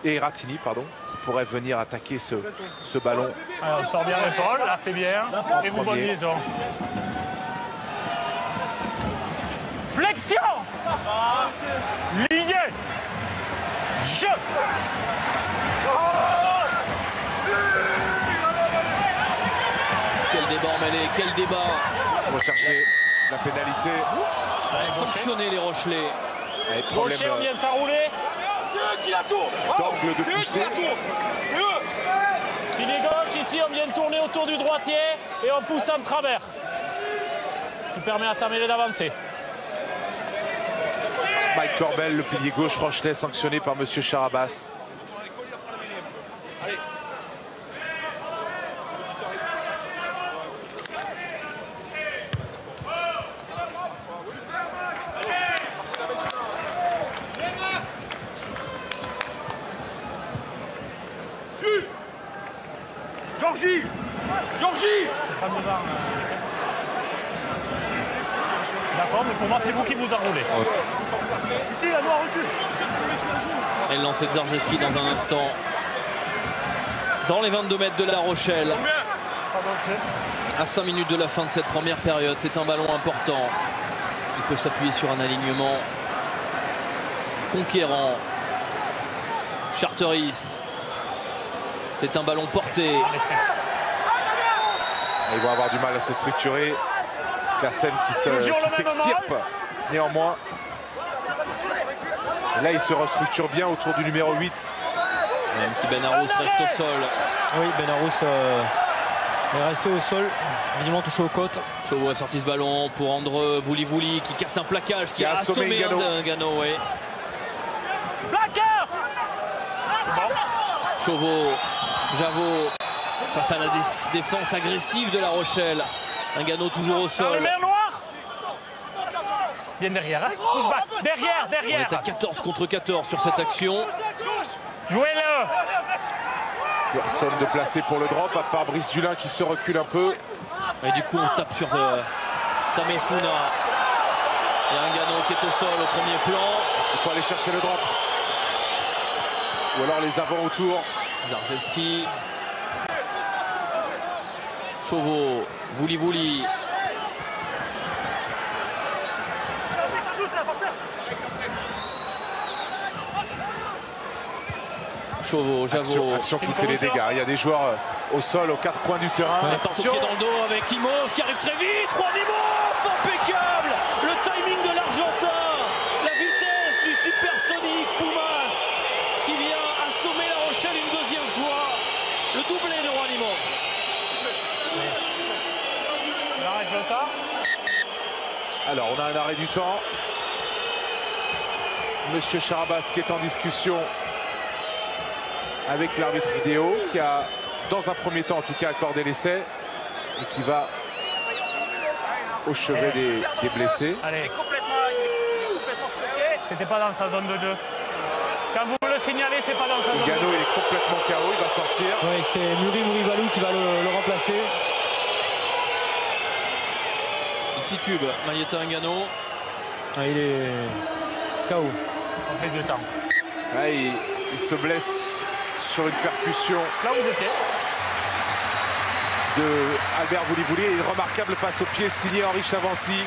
Et Ratini, pardon, qui pourrait venir attaquer ce ballon. Alors, on sort bien le sol, là c'est bien. Et vous bonne liaison. Flexion. Lié. Jeu. Quel débat en mêlée, quel débat. On va chercher la pénalité. Sanctionner les Rochelais. Rocher, on vient de s'enrouler. D'angle de poussée. Pilier gauche, ici on vient de tourner autour du droitier et on pousse en travers. Qui permet à sa mêlée d'avancer. Mike Corbel, le pilier gauche rochelais, sanctionné par Monsieur Charabas. Georgie D'accord, mais pour moi c'est vous qui vous enroulez. Ici, la noire recule. Et le lancer de Zarzeski dans un instant. Dans les 22 mètres de La Rochelle. À 5 minutes de la fin de cette première période, c'est un ballon important. Il peut s'appuyer sur un alignement conquérant. Charteris. C'est un ballon porté. Ils vont avoir du mal à se structurer. Classen qui s'extirpe néanmoins. Et là, il se restructure bien autour du numéro 8. Même si Benarous reste au sol. Oui, Benarous est resté au sol, visiblement touché aux côtes. Chauveau a sorti ce ballon pour Andre Vouli qui casse un plaquage, qui a assommé Ngano. Ouais. Plaqueur. Chauveau, Javot, face à la défense agressive de La Rochelle. Ngano toujours au sol. Noir. Bien derrière, hein. Derrière. On est à 14 contre 14 sur cette action. Jouez-le. Personne de placé pour le drop, à part Brice Dulin qui se recule un peu. Et du coup, on tape sur Tamefuna. Et Ngano qui est au sol au premier plan. Il faut aller chercher le drop. Ou alors les avants autour. Zarzeski. Chauveau, Vouli. Chauveau, Javot. Action qui fait les dégâts. Il y a des joueurs au sol, aux 4 coins du terrain. Attention dans le dos avec Imhoff qui arrive très vite. Juan Imhoff, impeccable. Le timing de l'Argentin. La vitesse du supersonique Pumas qui vient assommer La Rochelle une deuxième fois. Le doublé de Juan Imhoff. L'arrêt de temps. Alors, on a un arrêt du temps. Monsieur Charabas qui est en discussion avec l'arbitre vidéo qui a, dans un premier temps en tout cas, accordé l'essai et qui va au chevet des blessés. Allez. Complètement choqué. C'était pas dans sa zone de jeu. Quand vous me le signalez, c'est pas dans sa zone de jeu. Ngano est complètement KO, il va sortir. Oui, c'est Murivalou qui va le remplacer. Il titube, Mayeta Ngano. Ah, il est KO. On fait du temps. Ah, il se blesse sur une percussion là où vous étiez de Albert Vouli et une remarquable passe au pied signée Henri Chavancy.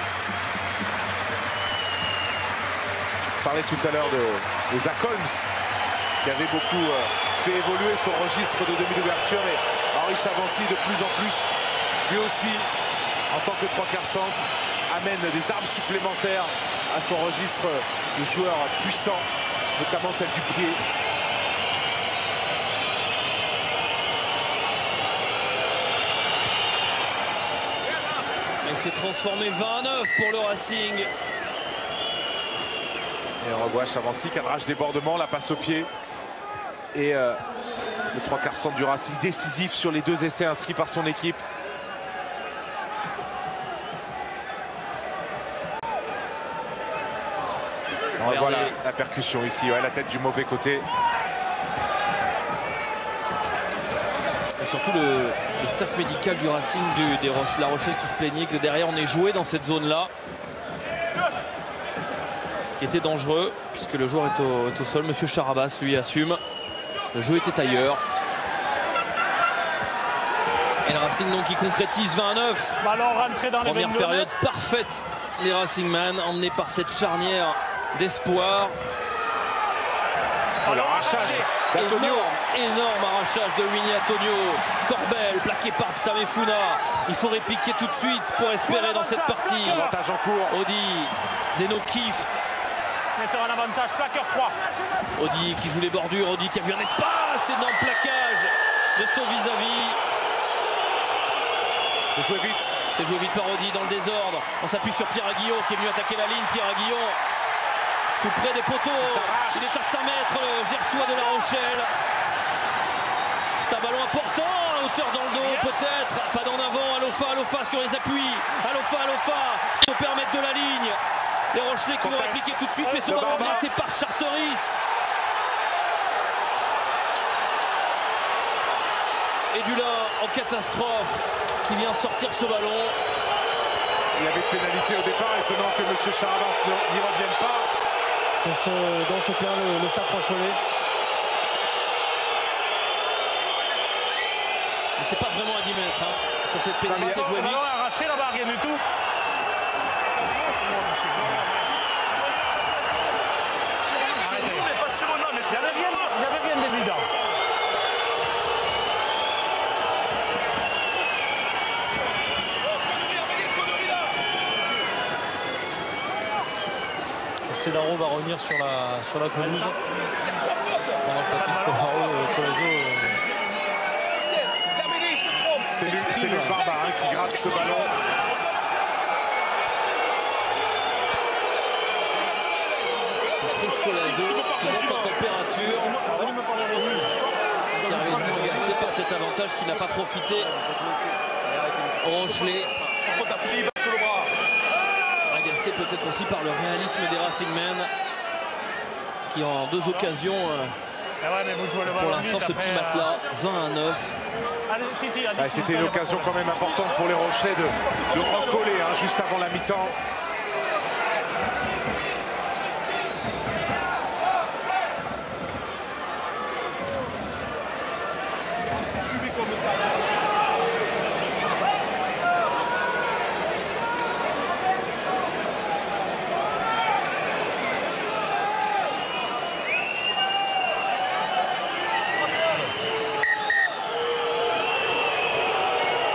On parlait tout à l'heure de Zach Holmes qui avait beaucoup fait évoluer son registre de demi d'ouverture, et Henri Chavancy de plus en plus lui aussi en tant que trois quarts centre amène des armes supplémentaires à son registre de joueurs puissants, notamment celle du pied. Il s'est transformé 29 pour le Racing. Et on revoit Chavancy, cadrage débordement, la passe au pied. Et le trois quarts centre du Racing décisif sur les 2 essais inscrits par son équipe. Voilà la percussion ici, ouais, la tête du mauvais côté. Et surtout le staff médical du Racing La Rochelle qui se plaignait que derrière on est joué dans cette zone-là. Ce qui était dangereux puisque le joueur est au sol. Monsieur Charabas lui assume. Le jeu était ailleurs. Et le Racing donc qui concrétise 20-9. Ballon rentré dans les première période parfaite des Racingman, emmenés par cette charnière d'espoir. Oh, l'arrachage d'Antonio. Énorme arrachage de Winnie Antonio. Corbel plaqué par Tamefuna. Il faut répliquer tout de suite pour espérer dans cette partie. Avantage en cours. Odi, Zeno Kift. Mais sur un avantage, plaqueur 3. Odi qui joue les bordures. Odi qui a vu un espace. Énorme plaquage de son vis-à-vis. C'est joué vite. C'est joué vite par Odi dans le désordre. On s'appuie sur Pierre Aguillon qui est venu attaquer la ligne. Pierre Aguillon tout près des poteaux. Il est à 5 mètres, le Gersois de La Rochelle. C'est un ballon important, à hauteur dans le dos peut-être. Pas d'en avant, Alofa sur les appuis. Alofa se permettre de la ligne. Les Rochelais qui vont appliquer tout de suite, mais ce ballon arrêté par Charteris. Et Dulin en catastrophe qui vient sortir ce ballon. Il y avait une pénalité au départ, étonnant que M. Charabas n'y revienne pas. C'est dans ce plan le Stade Rochelet. Il n'était pas vraiment à 10 mètres sur cette pénalité, joué vite. Arraché la barre, rien du tout. Il n'y avait rien d'évident. Cedaro va revenir sur la pelouse. Pendant que Patrice Colazo. C'est le Barbare qui gratte ce ballon. Patrice Colazo qui monte en température. Sérieusement agacé par cet avantage qui n'a pas profité au Rochelet. Agacé peut-être aussi par le réalisme des Racingmen qui en 2 occasions pour l'instant ce petit matelas 20-9. C'était une occasion quand même importante pour les Rochelais de recoller juste avant la mi-temps.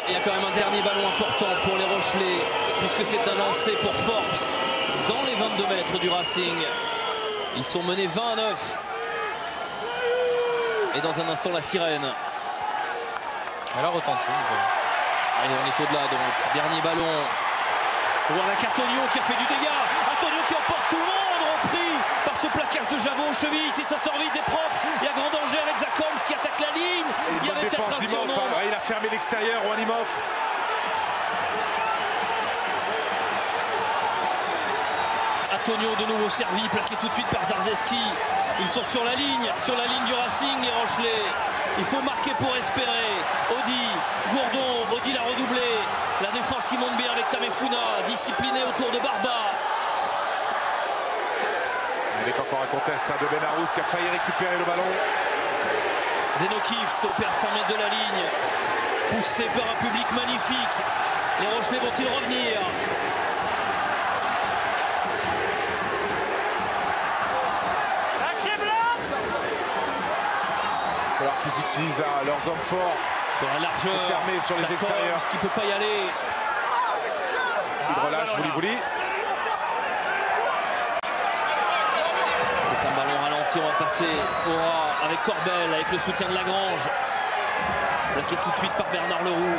Il y a quand même un dernier ballon important pour les Rochelais puisque c'est un lancer pour Forbes dans les 22 mètres du Racing. Ils sont menés 20-9. Et dans un instant la sirène. Elle a retenti. Allez, on est au-delà donc. Dernier ballon. Voilà Antonio qui a fait du dégât. Antonio qui emporte tout le monde, repris par ce plaquage de Javot aux chevilles. Si ça sort vite et propre, il y a grand danger avec Zakoms qui attaque la ligne. Il y avait peut-être un surnombre. Il a fermé l'extérieur, Wanimov. Antonio de nouveau servi, plaqué tout de suite par Zarzeski. Ils sont sur la ligne du Racing, les Rochelais. Il faut marquer pour espérer. Odi, Gourdon, Odi l'a redoublé. La défense qui monte bien avec Tamefuna, discipliné autour de Barba. Avec encore un contest de Benarous qui a failli récupérer le ballon. Zenokif s'opère 5 mètres de la ligne. Poussé par un public magnifique. Les Rochelais vont-ils revenir? Alors qu'ils utilisent leurs hommes forts sur la largeur, fermés sur les extérieurs. Qui ne peut pas y aller. Il relâche, Vouli. C'est un ballon ralenti, on va passer Aura avec Corbel, avec le soutien de Lagrange. Bloqué tout de suite par Bernard Leroux.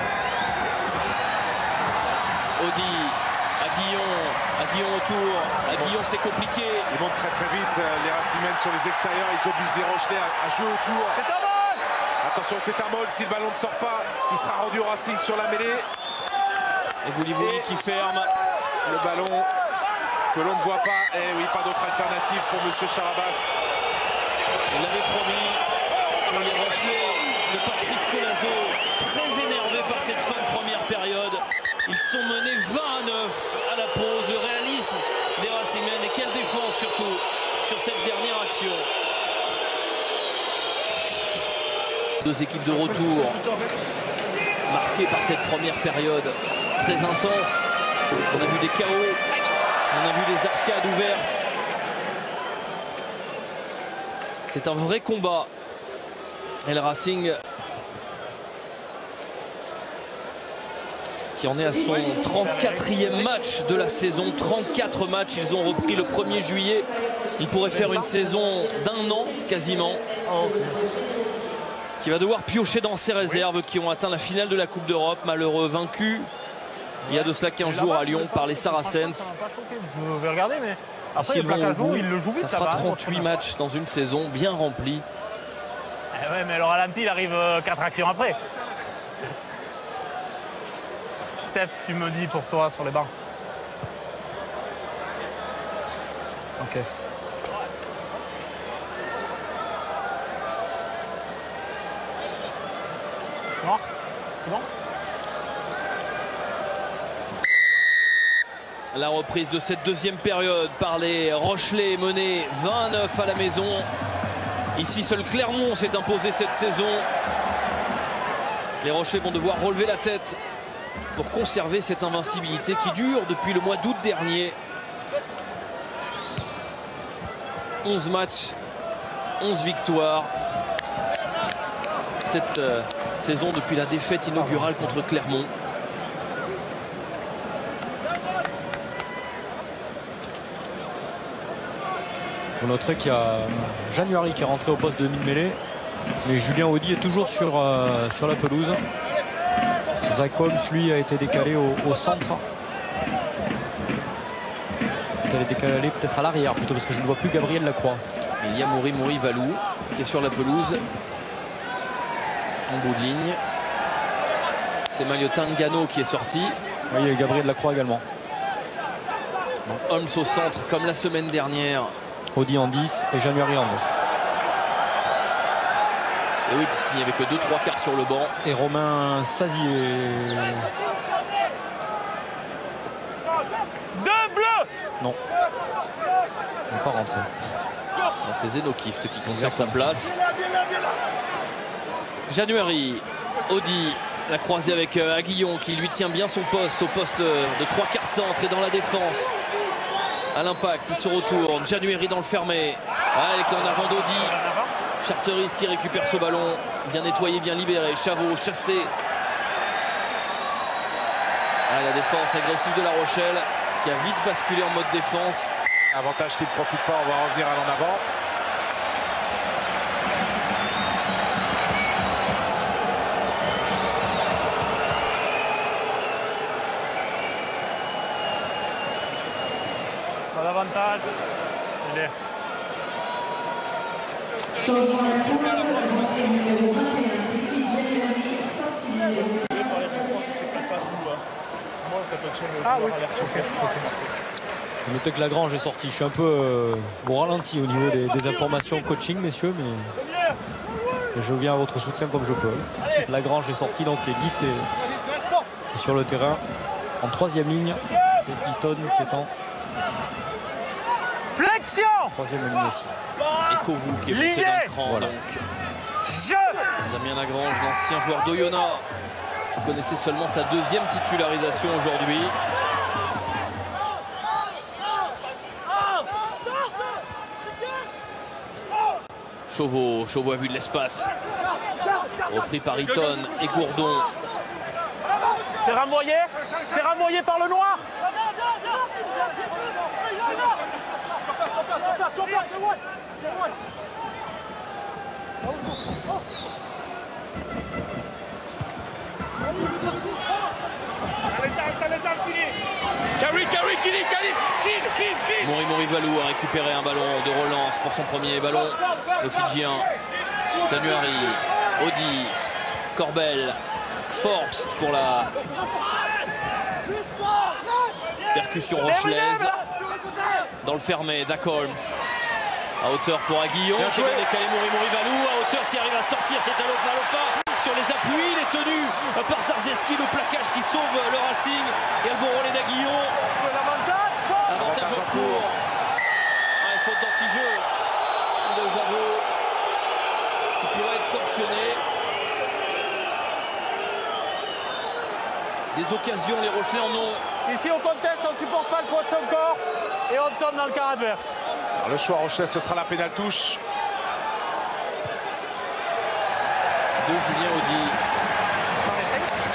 Odi, Aguillon autour. Aguillon, c'est compliqué. Ils montent très vite, les Racingmen sur les extérieurs. Ils obligent les Rochelais à jouer autour. Attention, c'est un molle. Si le ballon ne sort pas, il sera rendu au Racing sur la mêlée. Et Vouli qui ferme. Le ballon que l'on ne voit pas. Et oui, pas d'autre alternative pour Monsieur Charabas. Il l'avait promis. Les Rochelais de Patrice Colazo, très énervés par cette fin de première période. Ils sont menés 20-9 à la pause. Le réalisme des Racingmen et quelle défense surtout sur cette dernière action. Deux équipes de retour marquées par cette première période très intense. On a vu des chaos, on a vu des arcades ouvertes. C'est un vrai combat. Et le Racing qui en est à son 34e match de la saison. 34 matchs, ils ont repris le 1er juillet. Ils pourraient faire une saison d'1 an quasiment. Qui va devoir piocher dans ses réserves qui ont atteint la finale de la Coupe d'Europe. Malheureux vaincu il y a de cela 15 jours à Lyon par les Saracens. Je vais regarder, mais après, il le joue vite. Ça fera 38 matchs dans une saison bien remplie. Eh ouais, mais le ralenti, il arrive 4 actions après. Steph, tu me dis pour toi sur les bancs. Ok. Noir, c'est bon ? La reprise de cette deuxième période par les Rochelais menés 29 à la maison. Ici, seul Clermont s'est imposé cette saison. Les Rochelais vont devoir relever la tête pour conserver cette invincibilité qui dure depuis le mois d'août dernier. 11 matchs, 11 victoires. Cette saison depuis la défaite inaugurale contre Clermont. Vous noterez qu'il y a January qui est rentré au poste de demi-mêlée, mais Julien Audy est toujours sur la pelouse. Zach Holmes, lui, a été décalé au centre. Il est décalé peut-être à l'arrière plutôt, parce que je ne vois plus Gabriel Lacroix. Il y a Mori Valou qui est sur la pelouse. En bout de ligne. C'est Maliotin Ngano qui est sorti. Oui, il y a Gabriel Lacroix également. Donc Holmes au centre comme la semaine dernière. Audy en 10 et January en 9. Et oui, puisqu'il n'y avait que 2-3 quarts sur le banc. Et Romain Sazier. Deux bleus. Non. Il n'est pas rentré. C'est Zeno Kift qui conserve sa place. January, Audy, la croisée avec Aguillon qui lui tient bien son poste au poste de 3 quarts centre et dans la défense. À l'impact, il se retourne. January dans le fermé. Avec en avant d'Audy. Charteris qui récupère ce ballon. Bien nettoyé, bien libéré. Chavot chassé. La défense agressive de La Rochelle qui a vite basculé en mode défense. Avantage qu'il ne profite pas, on va revenir à l'en avant. Pas d'avantage. Il est. Changement à la pause, rentrée numéro 21, Kiki January, sortie numéro 15. Ah oui. Notez que Lagrange est sorti. Je suis un peu au ralenti au niveau des informations coaching, messieurs, mais je viens à votre soutien comme je peux. Lagrange est sorti, donc Gift est sur le terrain. En 3e ligne, c'est Eaton qui est en Flexion. 3e ligne aussi. Et Kovu qui est monté d'un cran. Voilà. Donc. Damien Lagrange, l'ancien joueur d'Oyonnax, qui connaissait seulement sa 2e titularisation aujourd'hui. Chauveau a vu de l'espace. Repris par Eaton et Gourdon. C'est renvoyé par le noir. Mori Valou a récupéré un ballon de relance pour son premier ballon. Le Fidjien. January, Audy, Corbel, Forbes pour la percussion rochelaise. dans le fermé. Dacolms à hauteur pour Aguillon qui va décaler Mori Valou. À hauteur, s'il arrive à sortir, c'est Alofa. Sur les appuis, il est tenu par Zarzeski. Le plaquage qui sauve le Racing. Et le bon relais d'Aguillon. Avantage en cours. Faute d'anti-jeu de Javot qui pourrait être sanctionné. Des occasions, les Rochelais en ont. Ici on conteste, on ne supporte pas le poids de son corps et on tombe dans le camp adverse. Alors, le choix Rochelais, ce sera la pénale touche de Julien Audy.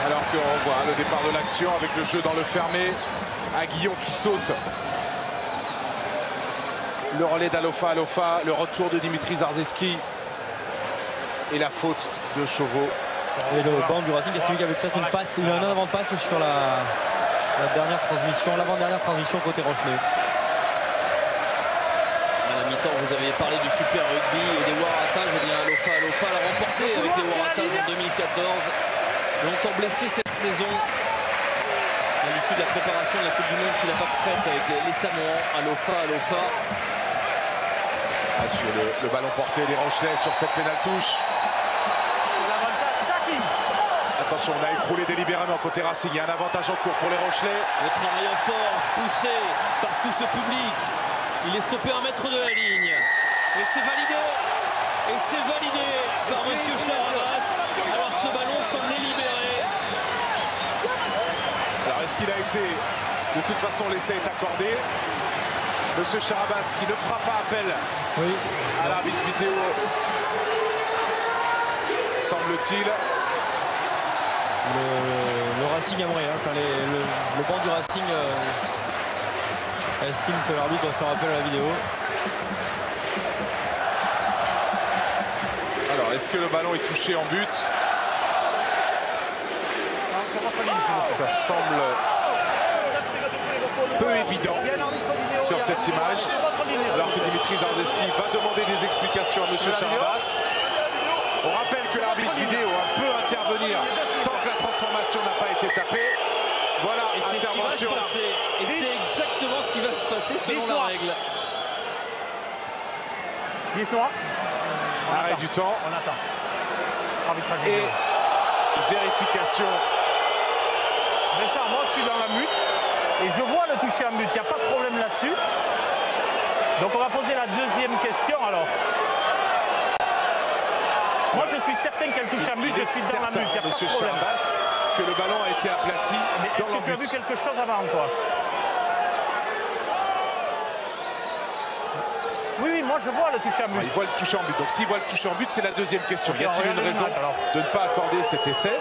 Alors qu'on voit le départ de l'action avec le jeu dans le fermé. Aguillon qui saute. Le relais d'Alofa, le retour de Dimitri Zarzeski et la faute de Chauveau. Et le banc du Racing, c'est lui qui avait peut-être une passe, il y a un avant de passe sur la dernière transmission, l'avant-dernière transmission côté Rochelais. À la mi-temps, vous aviez parlé du Super Rugby et des Waratahs. Eh bien, Alofa l'a remporté avec les Waratahs en 2014. Longtemps blessé cette saison à l'issue de la préparation de la Coupe du Monde qu'il n'a pas faite avec les Samoans. Alofa. Sur le ballon porté des Rochelais sur cette pénale touche. Attention, on a écroulé délibérément côté Racing. Il y a un avantage en cours pour les Rochelais. Le travail en force, poussé par tout ce public. Il est stoppé à 1 mètre de la ligne. Et c'est validé. Par Monsieur Charabas. Alors que ce ballon semblait libéré. Alors est-ce qu'il a été... De toute façon, l'essai est accordé. Monsieur Charabas qui ne fera pas appel à l'arbitre vidéo, semble-t-il. Le Racing aimerait, enfin le banc du Racing estime que l'arbitre doit faire appel à la vidéo. Alors est-ce que le ballon est touché en but? Ça semble peu évident sur cette image, alors que Dimitri Zarzeski va demander des explications à Monsieur Charabas. On rappelle que l'arbitre vidéo peut intervenir tant que la transformation n'a pas été tapée. Voilà, et c'est ce qui va se passer. Et c'est exactement ce qui va se passer selon la règle. 10 noirs. Arrêt du temps. On attend. Arbitrage et vérification. Mais ça, moi je suis dans la mute et je vois le toucher en but. Il n'y a pas de problème là-dessus. Donc on va poser la deuxième question alors. Moi je suis certain qu'elle touche en but, je suis dans la mute, il n'y a pas de problème. Que le ballon a été aplati. Mais est-ce que tu as vu quelque chose avant toi? Oui, moi je vois le toucher en but. Il voit le toucher en but. Donc s'il voit le toucher en but, c'est la deuxième question. Y a-t-il une raison de ne pas accorder cet essai?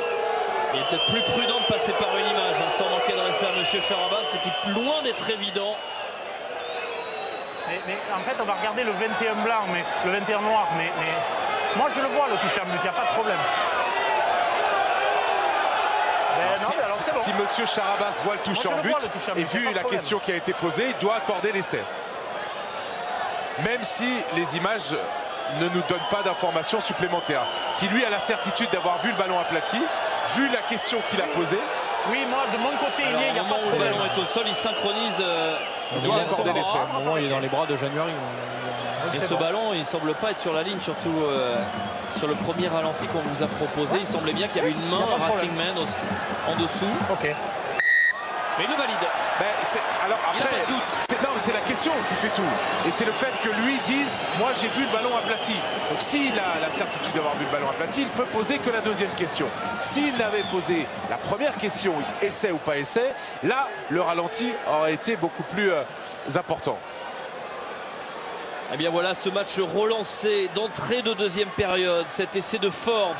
Il est peut-être plus prudent de passer par une image, hein, sans manquer de respect à M. Charabas. C'était loin d'être évident. Mais en fait, on va regarder le 21 blanc, mais le 21 noir. Mais moi, je le vois, le toucher en but, il n'y a pas de problème. Si M. Charabas voit le toucher en but, et vu la question qui a été posée, il doit accorder l'essai. Même si les images ne nous donnent pas d'informations supplémentaires. Si lui a la certitude d'avoir vu le ballon aplati, vu la question qu'il a posée... Oui, moi, de mon côté, il n'y a pas de problème. Le ballon est au sol, il synchronise. Il doit accorder l'essai. Au moment où il est dans les bras de January. Et ce ballon, il ne semble pas être sur la ligne, surtout sur le premier ralenti qu'on vous a proposé. Il semblait bien qu'il y avait une main Racing Man en dessous. Ok. Mais il le valide. Alors après, c'est la question qui fait tout. Et c'est le fait que lui dise, moi j'ai vu le ballon aplati. Donc s'il a la certitude d'avoir vu le ballon aplati, il peut poser que la deuxième question. S'il avait posé la première question, essai ou pas essai, là, le ralenti aurait été beaucoup plus important. Eh bien voilà ce match relancé d'entrée de deuxième période. Cet essai de Forbes.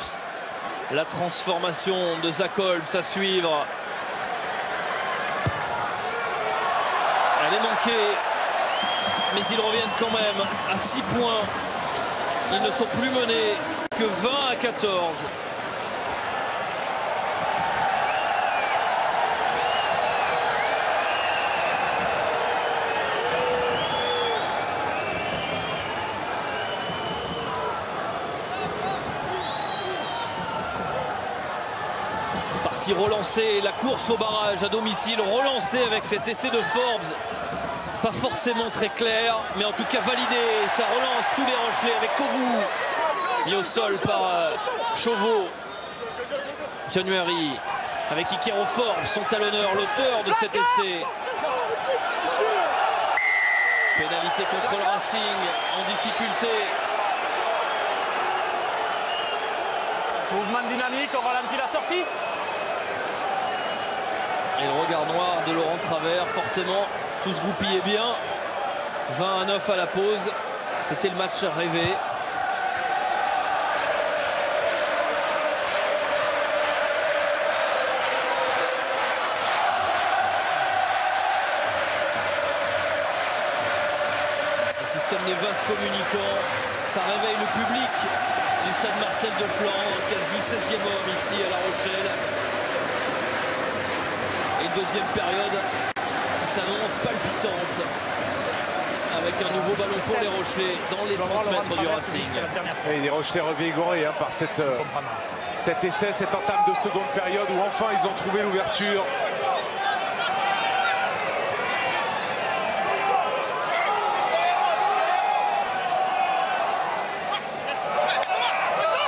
La transformation de Dacolms à suivre. Elle est manquée, mais ils reviennent quand même à 6 points. Ils ne sont plus menés que 20-14. Partie relancée, la course au barrage à domicile relancée avec cet essai de Forbes. Pas forcément très clair, mais en tout cas validé. Ça relance tous les Rochelais avec Kovu. Mis au sol par Chauveau. January avec Ikero Forbes, son talonneur, l'auteur de cet essai. Pénalité contre le Racing, en difficulté. Mouvement dynamique, on ralentit la sortie. Et le regard noir de Laurent Travers, forcément, tout se goupillait bien. 20-9 à la pause, c'était le match rêvé. Le système des vases communicants, ça réveille le public du stade Marcel de Flandre, quasi 16e homme ici à La Rochelle. Et deuxième période qui s'annonce palpitante avec un nouveau ballon pour les Rochelais dans les 30 mètres du Racing. Et les Rochelais revigorés par cet essai, cette entame de seconde période où enfin ils ont trouvé l'ouverture.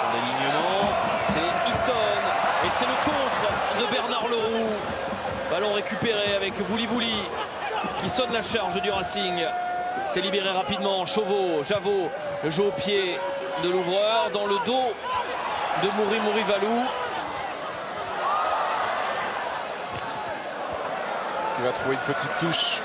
Son alignement, c'est Eaton et c'est le contre de Bernard Leroux. Ballon récupéré avec Vouli qui sonne la charge du Racing. C'est libéré rapidement. Chauveau, Javot, le jeu au pied de l'ouvreur dans le dos de Mouri Valou. Qui va trouver une petite touche.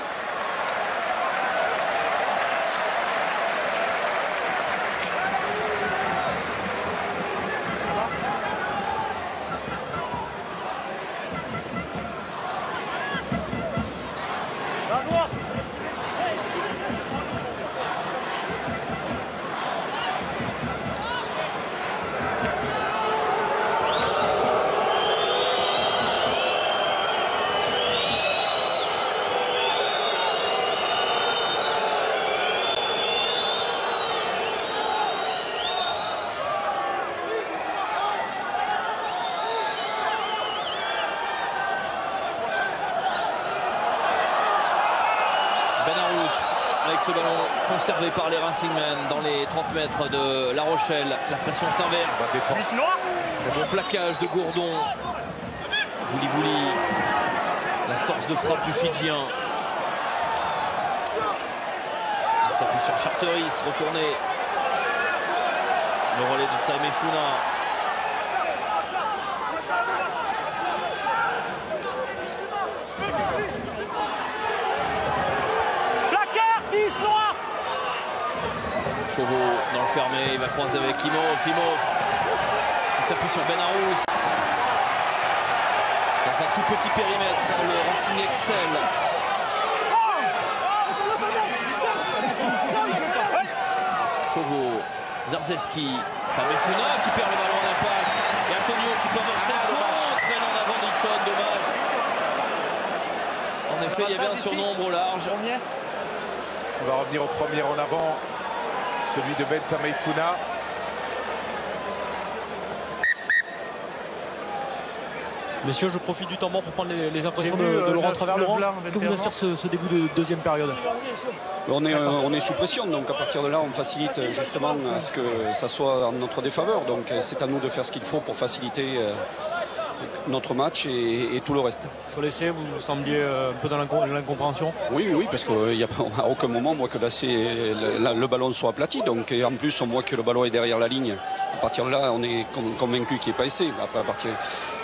Avec ce ballon conservé par les Racingmen dans les 30 mètres de La Rochelle. La pression s'inverse. Bon plaquage de Gourdon. Vouli. La force de frappe du Fidjien. Ça s'appuie sur Charteris. Retourné. Le relais de Taimefuna. Chauveau dans le fermé, il va croiser avec Imhoff. Il s'appuie sur Benarous. Dans un tout petit périmètre, le Racing excelle. Chauveau, Zarzeski, Taimefuna qui perd le ballon d'impact. Et Antonio qui peut avoir cette contre. Et en avant d'Eaton, dommage. En effet, il y avait un surnombre au large. On va revenir au premier en avant. Celui de Ben Taimefuna. Messieurs, je profite du temps mort pour prendre les impressions de Laurent Travers. Laurent, que vous inspire ce début de deuxième période? On est sous pression, donc à partir de là, on facilite justement à ce que ça soit en notre défaveur. Donc c'est à nous de faire ce qu'il faut pour faciliter notre match et tout le reste. Sur l'essai, vous sembliez un peu dans l'incompréhension? Oui, parce qu'à aucun moment on voit que le ballon soit aplati. Donc, et en plus, on voit que le ballon est derrière la ligne. À partir de là, on est convaincu qu'il n'est pas essai. Après,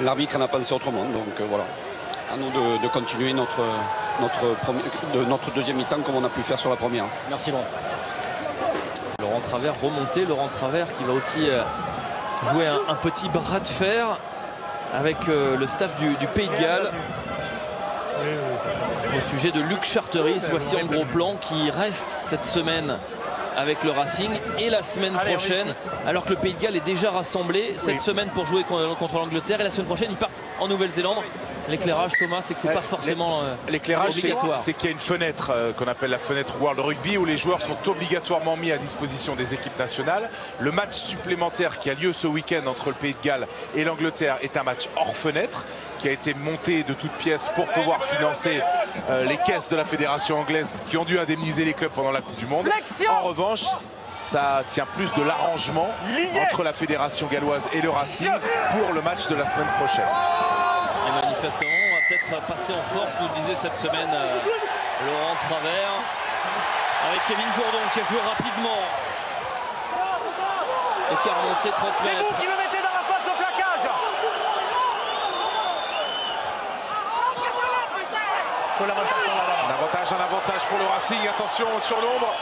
l'arbitre en a pensé autrement. Donc voilà, à nous de continuer notre deuxième mi-temps comme on a pu faire sur la première. Merci Laurent. Laurent Travers remonté. Laurent Travers qui va aussi jouer un petit bras de fer avec le staff du Pays de Galles au sujet de Luc Charteris. Voici en gros plan qui reste cette semaine avec le Racing et la semaine prochaine, alors que le Pays de Galles est déjà rassemblé cette semaine pour jouer contre l'Angleterre, et la semaine prochaine ils partent en Nouvelle-Zélande. L'éclairage, Thomas, c'est que c'est pas forcément obligatoire. C'est qu'il y a une fenêtre qu'on appelle la fenêtre World Rugby où les joueurs sont obligatoirement mis à disposition des équipes nationales. Le match supplémentaire qui a lieu ce week-end entre le Pays de Galles et l'Angleterre est un match hors fenêtre qui a été monté de toutes pièces pour pouvoir financer les caisses de la fédération anglaise qui ont dû indemniser les clubs pendant la Coupe du Monde. En revanche, ça tient plus de l'arrangement entre la fédération galloise et le Racing pour le match de la semaine prochaine. Et manifestement, on va peut-être passer en force, nous le disait cette semaine Laurent Travers, avec Kevin Gourdon qui a joué rapidement et qui a remonté 30 mètres. C'est vous qui le mettez dans la phase de plaquage. Un avantage pour le Racing. Attention au surnombre.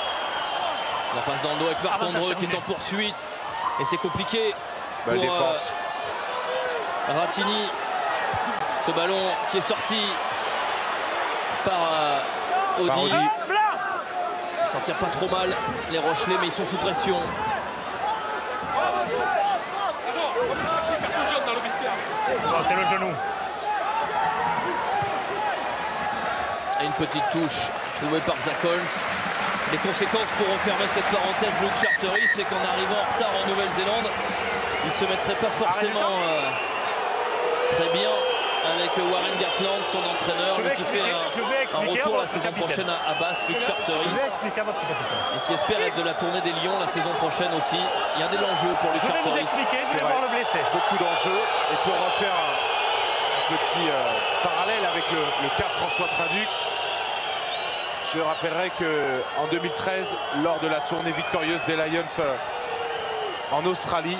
La passe dans le dos avec Marc-André qui est en poursuite. Et c'est compliqué pour défense. Rattini. Ce ballon qui est sorti par Audi. Ils s'en tirent pas trop mal les Rochelais, mais ils sont sous pression. C'est le genou. Et une petite touche trouvée par Zach Holmes. Les conséquences pour refermer cette parenthèse, Luke Charteris, c'est qu'en arrivant en retard en Nouvelle-Zélande, il ne se mettrait pas forcément très bien avec Warren Gatland, son entraîneur, qui fait un retour la saison prochaine à Basse, Luke Charteris, et qui espère être de la tournée des Lions la saison prochaine aussi. Il y a de l'enjeu pour Luke Charteris. Beaucoup d'enjeux. Et pour refaire un petit parallèle avec le cas François Traduc, je rappellerai qu'en 2013, lors de la tournée victorieuse des Lions en Australie,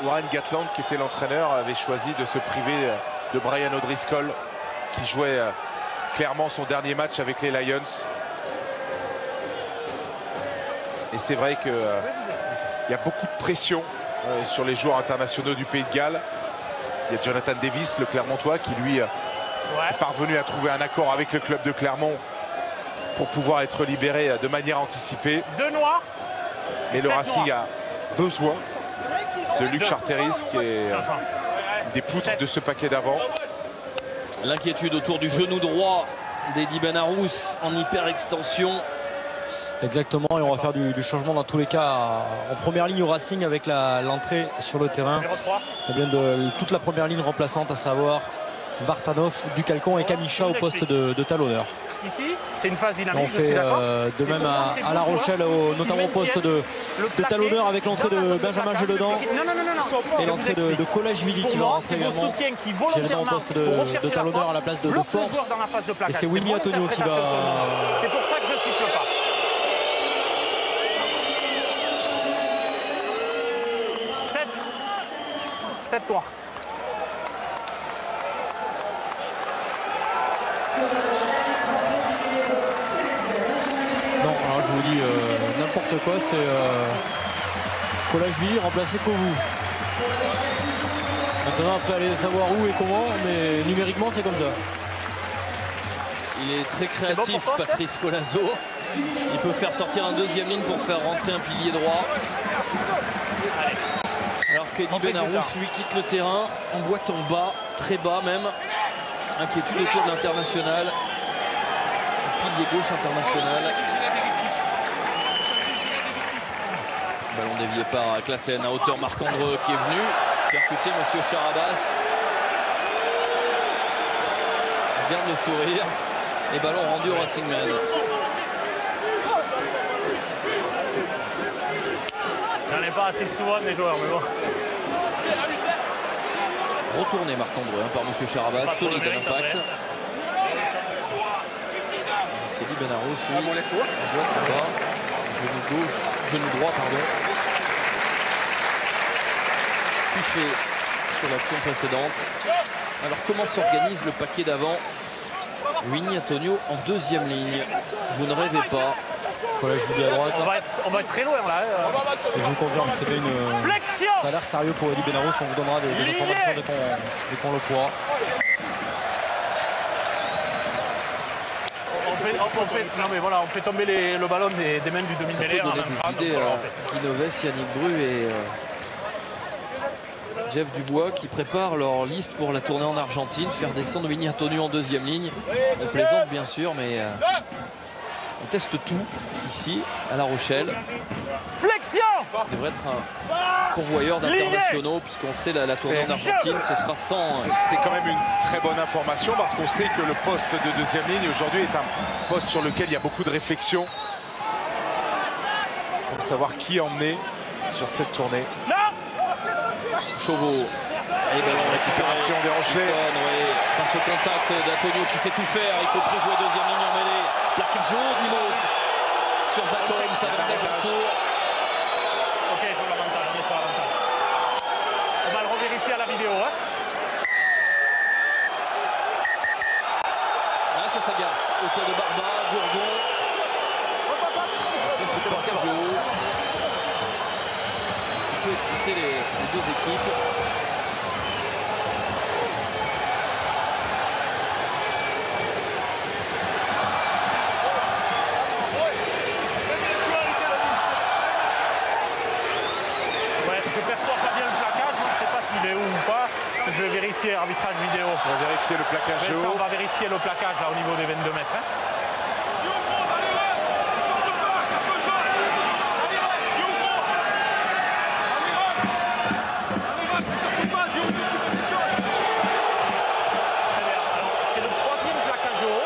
Warren Gatland, qui était l'entraîneur, avait choisi de se priver de Brian O'Driscoll, qui jouait clairement son dernier match avec les Lions. Et c'est vrai qu'il y a beaucoup de pression sur les joueurs internationaux du Pays de Galles. Il y a Jonathan Davis, le Clermontois, qui lui est parvenu à trouver un accord avec le club de Clermont pour pouvoir être libéré de manière anticipée. Deux noirs. Mais le Racing a besoin de Luke Charteris, qui est des poutres de ce paquet d'avant. L'inquiétude autour du genou droit d'Eddie Benarous en hyper-extension. Exactement, et on va faire du changement dans tous les cas en première ligne au Racing avec l'entrée sur le terrain de toute la première ligne remplaçante, à savoir Vartanov, Ducalcon et Kamicha au poste de talonneur. Ici, c'est une phase dynamique, on fait de même à La Rochelle, notamment au poste de talonneur, avec l'entrée de Benjamin Geledan et l'entrée de Kolashvili qui va rentrer également au poste de talonneur à la place de Force. Et c'est Winnie Antonio qui va... C'est pour ça que je ne siffle pas. Sept noirs. Non, alors je vous dis n'importe quoi, c'est Kolashvili remplacé Kovu. Maintenant, après, aller savoir où et comment, mais numériquement, c'est comme ça. Il est très créatif, Patrice Colazo. Il peut faire sortir un deuxième ligne pour faire rentrer un pilier droit. Alors qu'Eddie Benarous, lui, quitte le terrain en boîte en bas, très bas même. Inquiétude autour de l'international. Pilier gauche international. Ballon dévié par Classen à hauteur Marc-André qui est venu percuter Monsieur Charabas. On garde le sourire. Et ballon rendu au Racing Man. On n'est pas assez souvent des joueurs, mais bon. Retourné Marc-André par Monsieur Charabas, solide à l'impact. Eddie Benarous, boîte en bas, genou droit, pardon. Piché sur l'action précédente. Alors comment s'organise le paquet d'avant? Winnie Antonio en deuxième ligne. Vous ne rêvez pas. Voilà, je vous dis à droite. On va être très loin là. Et je vous confirme que c'est bien une... Flexion. Ça a l'air sérieux pour Eddie Benarous. On vous donnera des informations dès qu'on le pourra. Non mais voilà, on fait tomber le ballon des mains du demi-mêlée. Ça peut donner des idées à Guy Novès, Yannick Bru et Jeff Dubois qui préparent leur liste pour la tournée en Argentine. Faire descendre Winnie Antonio en deuxième ligne. On plaisante bien sûr, mais On teste tout ici à La Rochelle. Flexion! Ça devrait être un pourvoyeur d'internationaux puisqu'on sait la tournée en Argentine, ce sera sans... C'est quand même une très bonne information parce qu'on sait que le poste de deuxième ligne aujourd'hui est un poste sur lequel il y a beaucoup de réflexion pour savoir qui emmener sur cette tournée. Chauveau. Et ballon récupération des Rochelais. Par ce contact d'Antonio qui sait tout faire, y compris jouer deuxième ligne en mêlée. Plaquage haut d'Imos sur Zacom, ça avantage en cours. Ok, je joue l'avantage, on est sur l'avantage. On va le revérifier à la vidéo. Hein. Ah, ça s'agace. Autour de Barba, Gourdon. Après ce plaquage haut. Un petit peu excité les deux équipes. Je perçois pas bien le plaquage, donc je sais pas s'il est où ou pas. Je vais vérifier arbitrage vidéo. On va vérifier le plaquage haut. On va vérifier le plaquage là, au niveau des 22 mètres. Hein. C'est le troisième plaquage haut.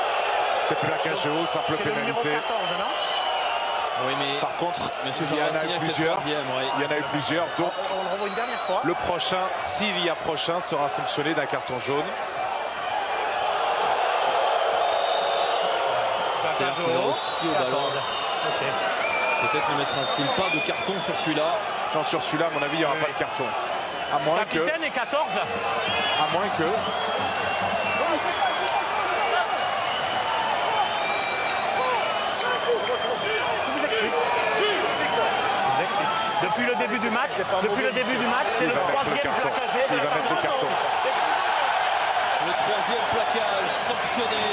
C'est le plaquage haut, simple pénalité. C'est le numéro 14, non? Oui, mais par contre, Monsieur il y en a eu plusieurs. Il y en a eu plusieurs. Donc, on le revoit une dernière fois. Le prochain, s'il y a prochain, sera sanctionné d'un carton jaune. C'est-à-dire qu'il va aussi au ballon. Okay. Peut-être ne mettra-t-il pas de carton sur celui-là. Non, sur celui-là, à mon avis, il n'y aura pas de carton. À moins que... Capitaine et 14. À moins que... Depuis le début du match, c'est le troisième plaquage. Il va mettre le carton. Le troisième plaquage sanctionné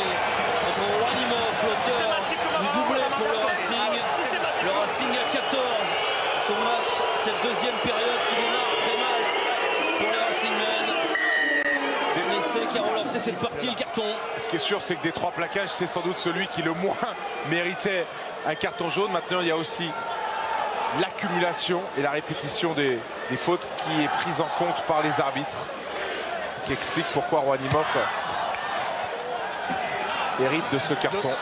contre Wanimov, l'auteur du doublé pour le Racing. Le Racing à 14. Son match, cette deuxième période qui démarre très mal pour les Racingmen. Un essai qui a relancé cette partie, le carton. Ce qui est sûr, c'est que des trois plaquages, c'est sans doute celui qui le moins méritait un carton jaune. Maintenant, il y a aussi l'accumulation et la répétition des fautes qui est prise en compte par les arbitres, qui explique pourquoi Wanimov hérite de ce carton.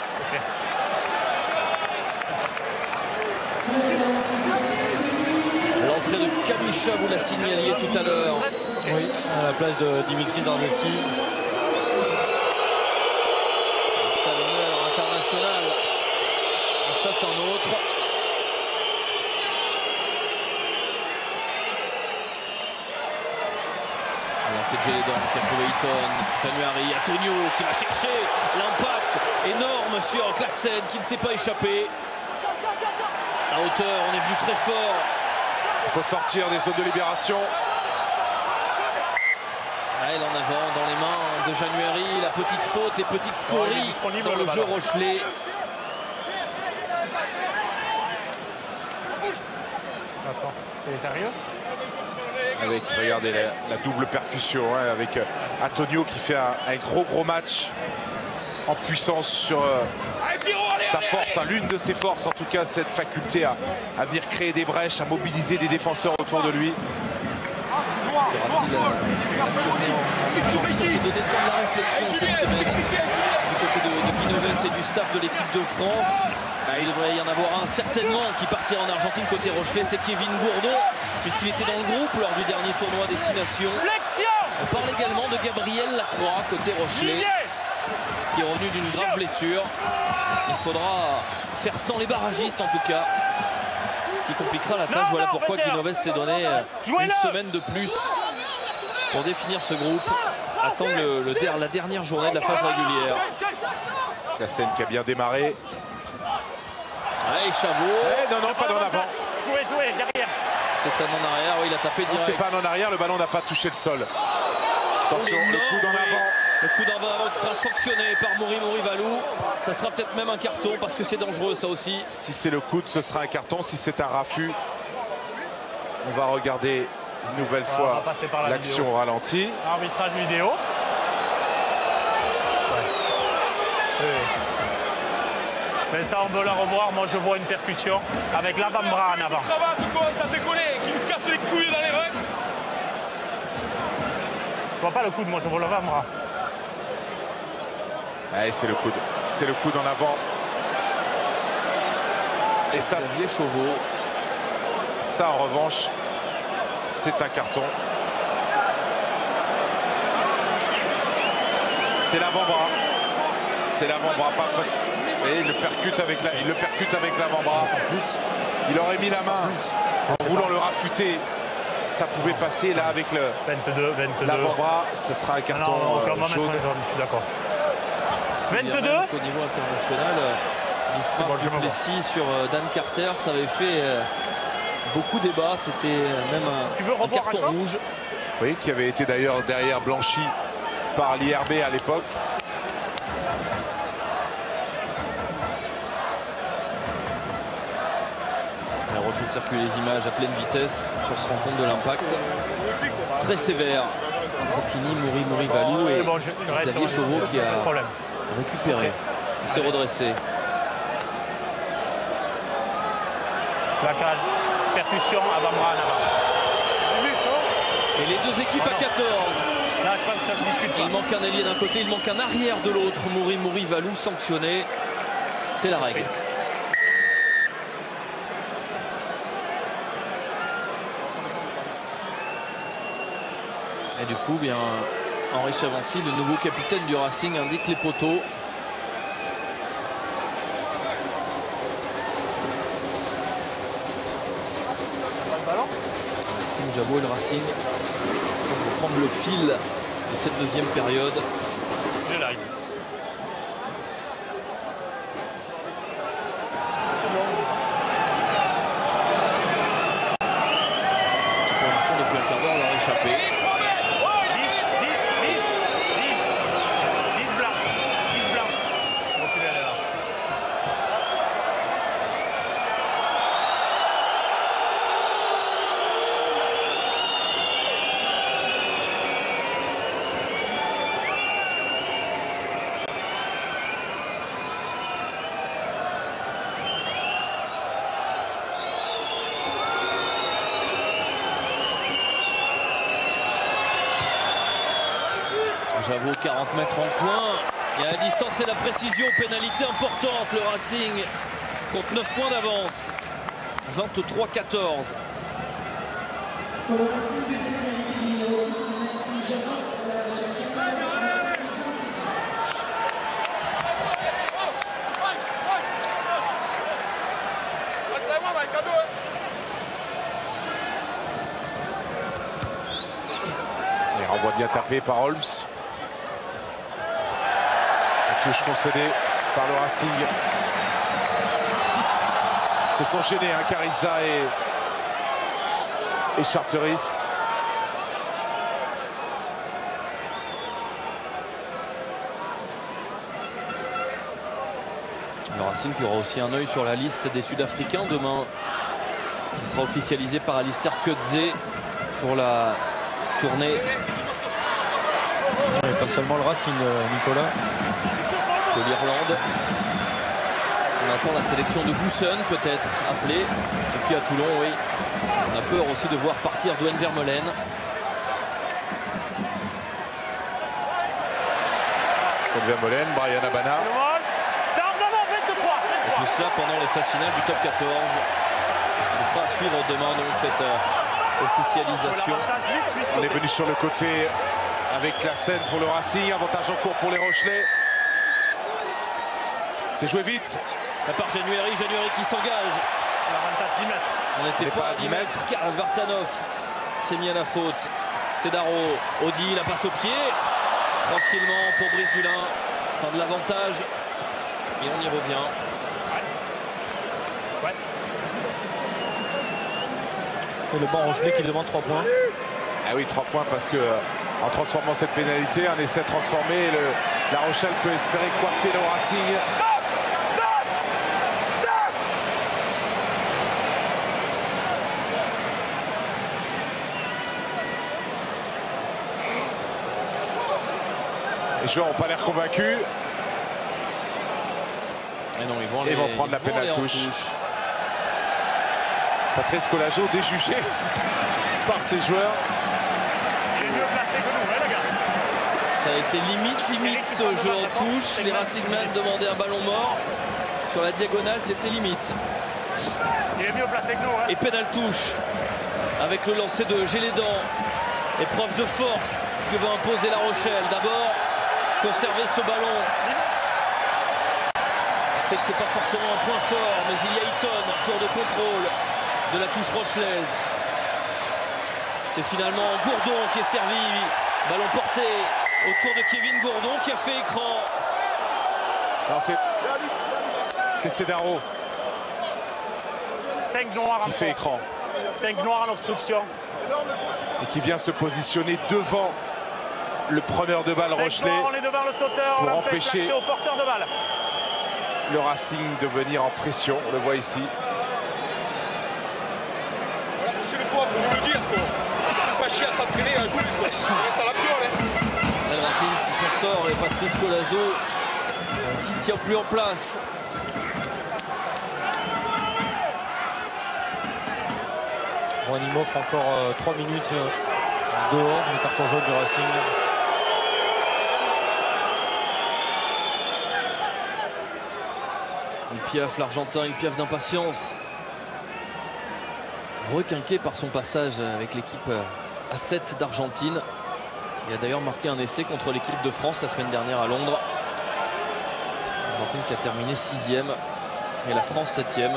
L'entrée de Kamisha, vous la signaliez tout à l'heure. Oui, à la place de Dimitri Zardeski. Talonneur international. On chasse un autre. C'est Gélédon qui a trouvé Eaton, January, Antonio qui va chercher l'impact énorme sur Classen qui ne s'est pas échappé. À hauteur, on est venu très fort. Il faut sortir des zones de libération. Elle en avant dans les mains de January, la petite faute, les petites scories dans le jeu Rochelais. D'accord, c'est sérieux? Avec, regardez, la double percussion, hein, avec Antonio qui fait un gros match en puissance sur sa force, hein, l'une de ses forces en tout cas, cette faculté à venir créer des brèches, à mobiliser des défenseurs autour de lui. Sera-t-il tourné en Argentine? On s'est donné le temps de la réflexion cette semaine du côté de Guinoves et du staff de l'équipe de France. Il devrait y en avoir un certainement qui partira en Argentine côté Rochelais, c'est Kevin Gourdon, puisqu'il était dans le groupe lors du dernier tournoi Destination. On parle également de Gabriel Lacroix côté Rochelais, qui est revenu d'une grave blessure. Il faudra faire sans les barragistes en tout cas, ce qui compliquera la tâche. Voilà pourquoi Guinoves s'est donné une semaine de plus pour définir ce groupe, attendre la dernière journée de la phase régulière. Classen qui a bien démarré. Allez, Chabot. Non, pas d'en avant. Jouez, derrière. C'est un en arrière, oui, il a tapé direct. C'est pas un en arrière, le ballon n'a pas touché le sol. Attention, le coup d'en avant. Le coup d'en avant qui sera sanctionné par Mori Valou. Ça sera peut-être même un carton parce que c'est dangereux ça aussi. Si c'est le coude, ce sera un carton. Si c'est un raffut, on va regarder une nouvelle fois l'action au ralenti. Arbitrage vidéo. Mais ça, on veut la revoir. Moi, je vois une percussion avec l'avant-bras en avant. Cravate commence à décoller, qui nous casse les couilles dans les rucks. Je vois pas le coude, moi, je vois l'avant-bras. Allez, c'est le coude. C'est le coude en avant. Et ça, Xavier Chauveau. Ça, en revanche, c'est un carton. C'est l'avant-bras. C'est l'avant-bras. Et il le percute avec l'avant-bras. Il aurait mis la main en voulant le rafuter. Ça pouvait passer là avec le 22. l'avant-bras. Ce sera un carton jaune. Je suis d'accord. 22. Au niveau international, l'histoire du Plessis sur Dan Carter, ça avait fait beaucoup débat. C'était même un carton rouge. Oui, qui avait été d'ailleurs derrière blanchi par l'IRB à l'époque. On refait circuler les images à pleine vitesse pour se rendre compte de l'impact très sévère entre Kini, Mouri Valou et Xavier Chauveau qui a récupéré. Il s'est redressé. Plaquage, percussion, avant-bras en avant. Et les deux équipes à 14. Là, je pense que ça se discute pas. Il manque un ailier d'un côté, il manque un arrière de l'autre. Mouri Valou sanctionné. C'est la règle. Et du coup, bien, Henri Chavancy, le nouveau capitaine du Racing, indique les poteaux. Maxime Jabot et le Racing vont prendre le fil de cette deuxième période. Je l'arrive. Pour l'instant, depuis un quart d'heure, leur échappé. 10 blancs. 10 blancs. Reculez, elle est là. Javot, 40 mètres en coin. Il y a la distance et la précision. Pénalité importante. Le Racing compte 9 points d'avance. 23-14. Pour le Racing, le pénalité numéro 10, Maxime Jabot, la championne de Racing. Il renvoie bien tapé par Holmes. La touche concédée par le Racing. Se sont gênés, hein, Carizza et Charteris. Le Racing qui aura aussi un œil sur la liste des Sud-Africains demain, qui sera officialisée par Alistair Coetzee pour la tournée. Et pas seulement le Racing, Nicolas. De l'Irlande. On attend la sélection de Goossen peut-être appelée. Et puis à Toulon, oui. On a peur aussi de voir partir Dwayne Vermeulen. Vermeulen, Brian Abana. Et tout cela pendant les phases finales du top 14. Ce sera à suivre demain donc cette officialisation. On est venu sur le côté avec la scène pour le Racing. Avantage en cours pour les Rochelais. C'est joué vite. La part January qui s'engage. L'avantage 10 mètres. On n'était pas à 10 mètres. Karl Vartanov s'est mis à la faute. C'est Darro. Audi, la passe au pied. Tranquillement pour Brice Dulin. Fin de l'avantage. Et on y revient. Ouais. Et le banc Rochelais qui demande 3 points. Ah oui, 3 points parce que en transformant cette pénalité, un essai transformé, la Rochelle peut espérer coiffer le Racing. Les joueurs n'ont pas l'air convaincus. Et non, ils vont prendre la pénale touche. Patrice Colazo déjugé par ses joueurs. Il est mieux placé que nous, les gars. Ça a été limite ce jeu en touche. Les Racingmen demandaient un ballon mort. Sur la diagonale, c'était limite. Il est mieux placé que nous. Et pénale touche avec le lancer de Gélédan. Épreuve de force que va imposer La Rochelle. D'abord, conserver ce ballon. C'est que c'est pas forcément un point fort, mais il y a Eaton, tour de contrôle de la touche rochelaise. C'est finalement Gourdon qui est servi. Ballon porté autour de Kevin Gourdon qui a fait écran. C'est Cedaro 5 noirs qui fait écran. 5 noirs en obstruction. Et qui vient se positionner devant le preneur de balle rochelais. On est devant le sauteur, pour on empêche empêcher l'accès au porteur de balle. Le Racing de venir en pression, on le voit ici. La prochaine fois, il faut nous le dire, quoi. Pas chier à s'entraîner, à jouer, quoi. On reste à la pure, El Martin qui s'en sort et Patrice Colazo qui ne tient plus en place. Ronimov encore 3 minutes dehors, le carton jaune du Racing. Il piaffe l'Argentin, il piaffe d'impatience. Requinqué par son passage avec l'équipe A7 d'Argentine. Il a d'ailleurs marqué un essai contre l'équipe de France la semaine dernière à Londres. L'Argentine qui a terminé 6e et la France 7e.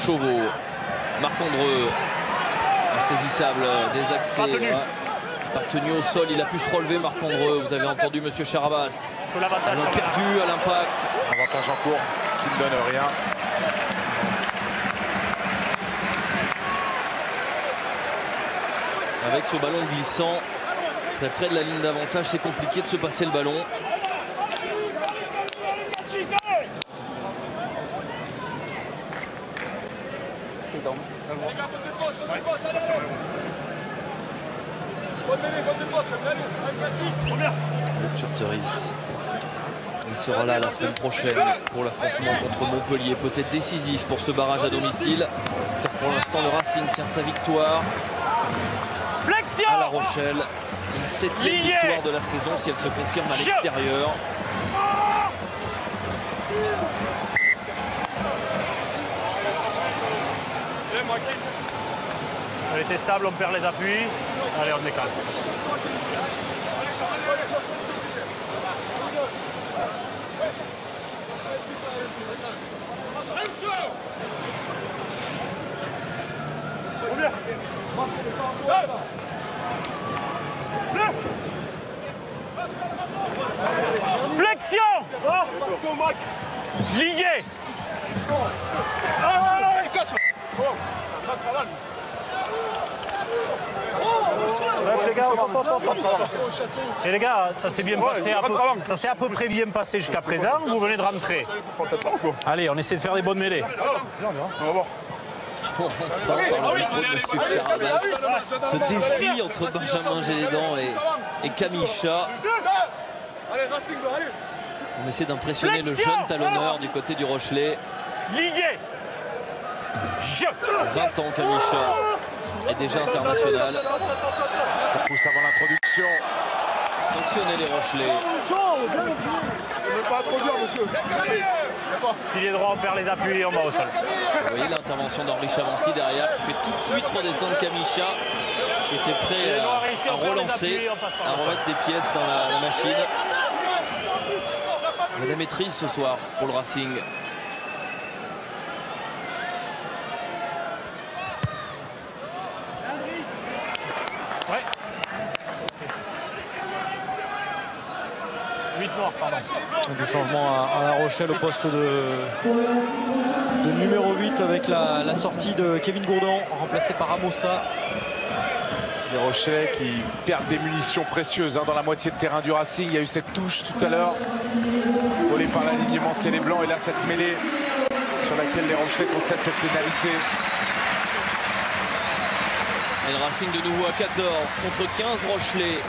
Chauveau, Marc-Andreu, insaisissable des accès. Pas tenu au sol, il a pu se relever Marc-Andreu. Vous avez entendu monsieur Charabas. Ballon perdu à l'impact. Avantage en cours qui ne donne rien. Avec ce ballon glissant, très près de la ligne d'avantage, c'est compliqué de se passer le ballon. Charteris, il sera là la semaine prochaine pour l'affrontement contre Montpellier, peut-être décisif pour ce barrage à domicile, car pour l'instant le Racing tient sa victoire à La Rochelle, la 7e victoire de la saison si elle se confirme à l'extérieur. Elle était stable, on perd les appuis. Allez, on décale. Flexion. Lié. Et les gars, ça s'est bien passé. Ça s'est à peu près bien passé jusqu'à présent. Vous venez de rentrer. Allez, on essaie de faire des bonnes mêlées. On va voir. On entend par le micro de M. Charabas ce défi entre Benjamin Gélédan et Camille Chat. On essaie d'impressionner le jeune talonneur du côté du Rochelais. Lié. 20 ans Camille Chat est déjà international. Ça pousse avant l'introduction. Sanctionner les Rochelais. Pilier droit, on perd les appuis, on va au sol. Vous voyez l'intervention d'Henri Chavancy derrière qui fait tout de suite redescendre Camille Chat, qui était prêt à relancer, à remettre des pièces dans la machine. Il y a de la maîtrise ce soir pour le Racing. Ouais. 8 morts, pardon. Du changement à La Rochelle au poste de numéro 8 avec la sortie de Kevin Gourdon remplacé par Amossa. Les Rochelais qui perdent des munitions précieuses dans la moitié de terrain du Racing. Il y a eu cette touche tout à l'heure volée par l'alignement ciel et blanc, et là cette mêlée sur laquelle les Rochelais concèdent cette pénalité. Et le Racing de nouveau à 14 contre 15 Rochelais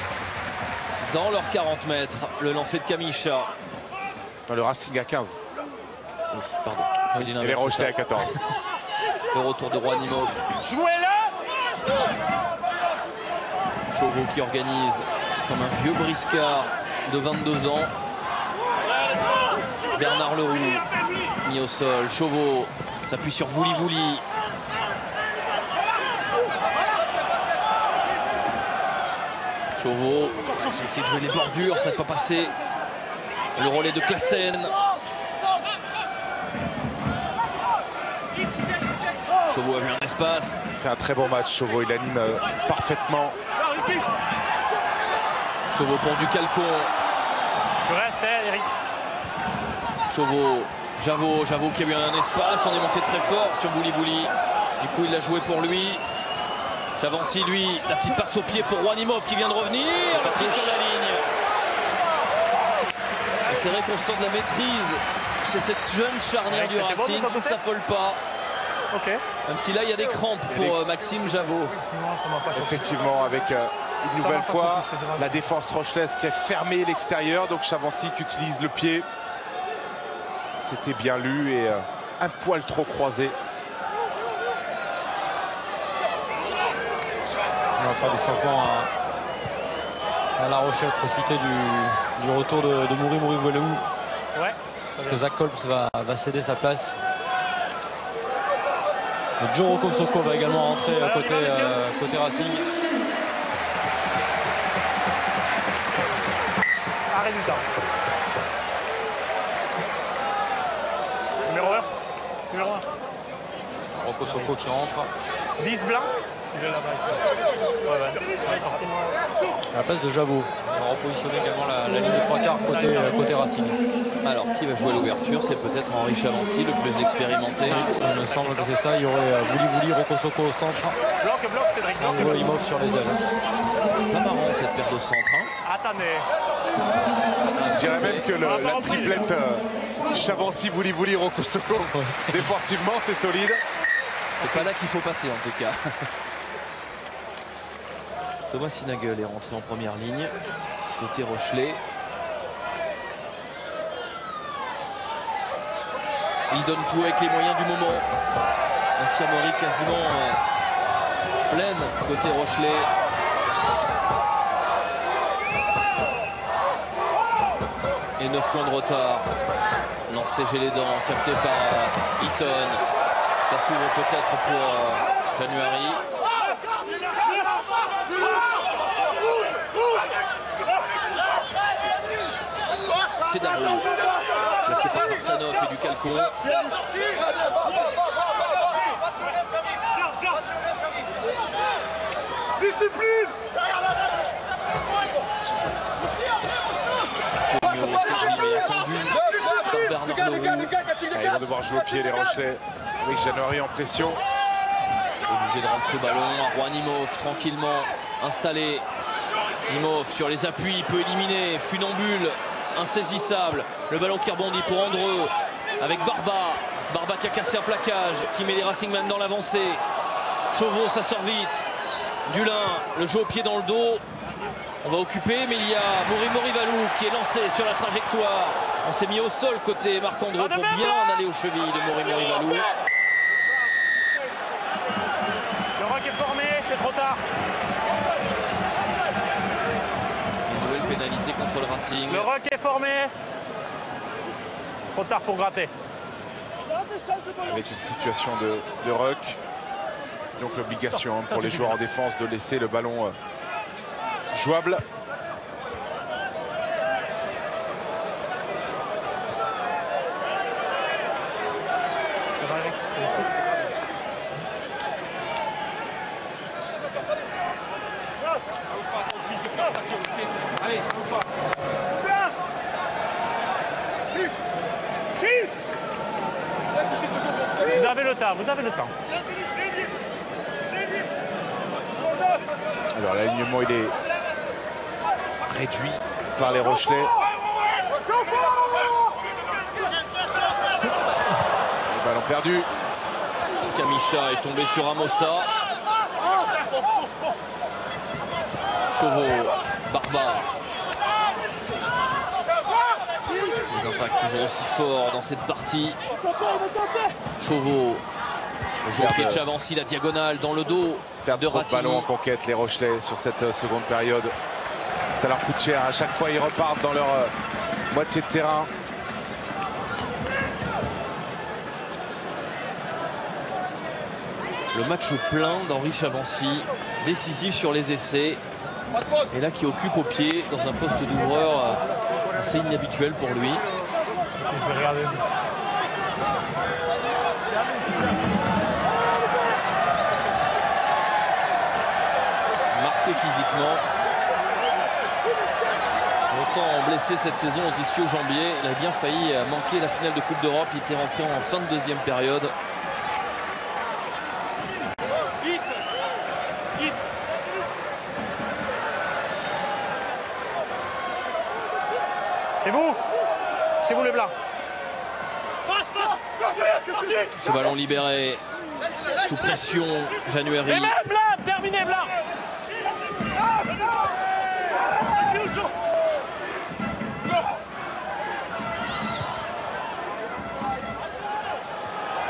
dans leurs 40 mètres. Le lancer de Kamisha. Le Racing à 15. Oui, pardon. Et les Rochelais à 14. Le retour de Rouanimov. Jouez-le! Chauveau qui organise comme un vieux briscard de 22 ans. Bernard Leroux mis au sol. Chauveau s'appuie sur Vouli Vouli. Chauveau essaie de jouer les bordures, ça ne va pas passer. Le relais de Classen. Chauveau a vu un espace. Il fait un très bon match, Chauveau. Il anime parfaitement. Chauveau pont du Calcon. Tu restes, hein, Eric. Chauveau, Javot qui a eu un espace. On est monté très fort sur Vouli Vouli. Du coup, il l'a joué pour lui. Chavancy, lui, la petite passe au pied pour Rouanimov qui vient de revenir. La prise sur la ligne. Et c'est vrai qu'on sent de la maîtrise. C'est cette jeune charnière du Racing qui ne s'affole pas. Okay. Même si là, il y a des crampes pour Maxime Javot. Effectivement, avec une nouvelle fois la défense rochelaise qui a fermé l'extérieur. Donc Chavancy qui utilise le pied. C'était bien lu et un poil trop croisé. On va faire du changement à La Rochelle, profiter du retour de Mouri Valou. Ouais. Parce que Zach Kolbs va céder sa place. Et Joe Rokosoko va également rentrer côté Racing. Arrêt du temps. Numéro 1. Numéro 1. Rokosoko qui rentre. 10 blancs. Il est là-bas. À la place de Javot. On va repositionner également la ligne de 3 quarts côté Racing. Alors, qui va jouer l'ouverture? C'est peut-être Henri Chavancy, le plus expérimenté. Il me semble que c'est ça. Il y aurait Vouli Vouli, Rokosoko au centre. Bloc, Cédric. Rouanimov sur les ailes. Pas marrant cette paire de centre. Hein. Attendez. Je dirais même que la triplette Chavancy, Vouli Vouli, Rokosoko, défensivement, c'est solide. C'est pas là qu'il faut passer en tout cas. Thomas Sinagel est rentré en première ligne, côté Rochelais. Il donne tout avec les moyens du moment. Infirmerie quasiment pleine côté Rochelais. Et 9 points de retard. Lancé chez les dents, capté par Eaton. Ça s'ouvre peut-être pour January. C'est Darou. Plaqué par Martanov et du Calcon. Discipline. Ils vont devoir jouer au pied les Rochelais avec January en pression. Obligé de rendre ce ballon à Rouanimov tranquillement installé. Nimov sur les appuis, il peut éliminer. Funambule, insaisissable. Le ballon qui rebondit pour Andreu avec Barba. Barba qui a cassé un plaquage, qui met les Racingmen dans l'avancée. Chauveau, ça sort vite. Dulin, le jeu au pied dans le dos. On va occuper, mais il y a Mouri Valou qui est lancé sur la trajectoire. On s'est mis au sol côté Marc-Andreu pour bien en aller aux chevilles de Mouri Valou. Le rock est formé, c'est trop tard. Une nouvelle pénalité contre le Racing. Le rock est formé. Trop tard pour gratter. Avec une situation de ruck. Donc l'obligation pour les joueurs en défense de laisser le ballon jouable. Vous avez le temps, vous avez le temps. Alors l'alignement il est réduit par les Rochelais. Le ballon perdu. Kamisha est tombé sur Amossa. Chauveau, Barbare. Les impacts toujours aussi forts dans cette partie. Chauveau. Le joueur qui est Chavancy, la diagonale dans le dos de Ratini. Ballon en conquête, les Rochelais, sur cette seconde période. Ça leur coûte cher. À chaque fois, ils repartent dans leur moitié de terrain. Le match plein d'Henri Chavancy, décisif sur les essais. Et là, qui occupe au pied dans un poste d'ouvreur assez inhabituel pour lui. Je vais regarder. Marqué physiquement. Autant blessé cette saison au ischio-jambier. Il a bien failli manquer la finale de Coupe d'Europe. Il était rentré en fin de deuxième période. C'est vous les Blancs. Ce ballon libéré sous pression, January. Les mains, Blanc, terminé, Blanc.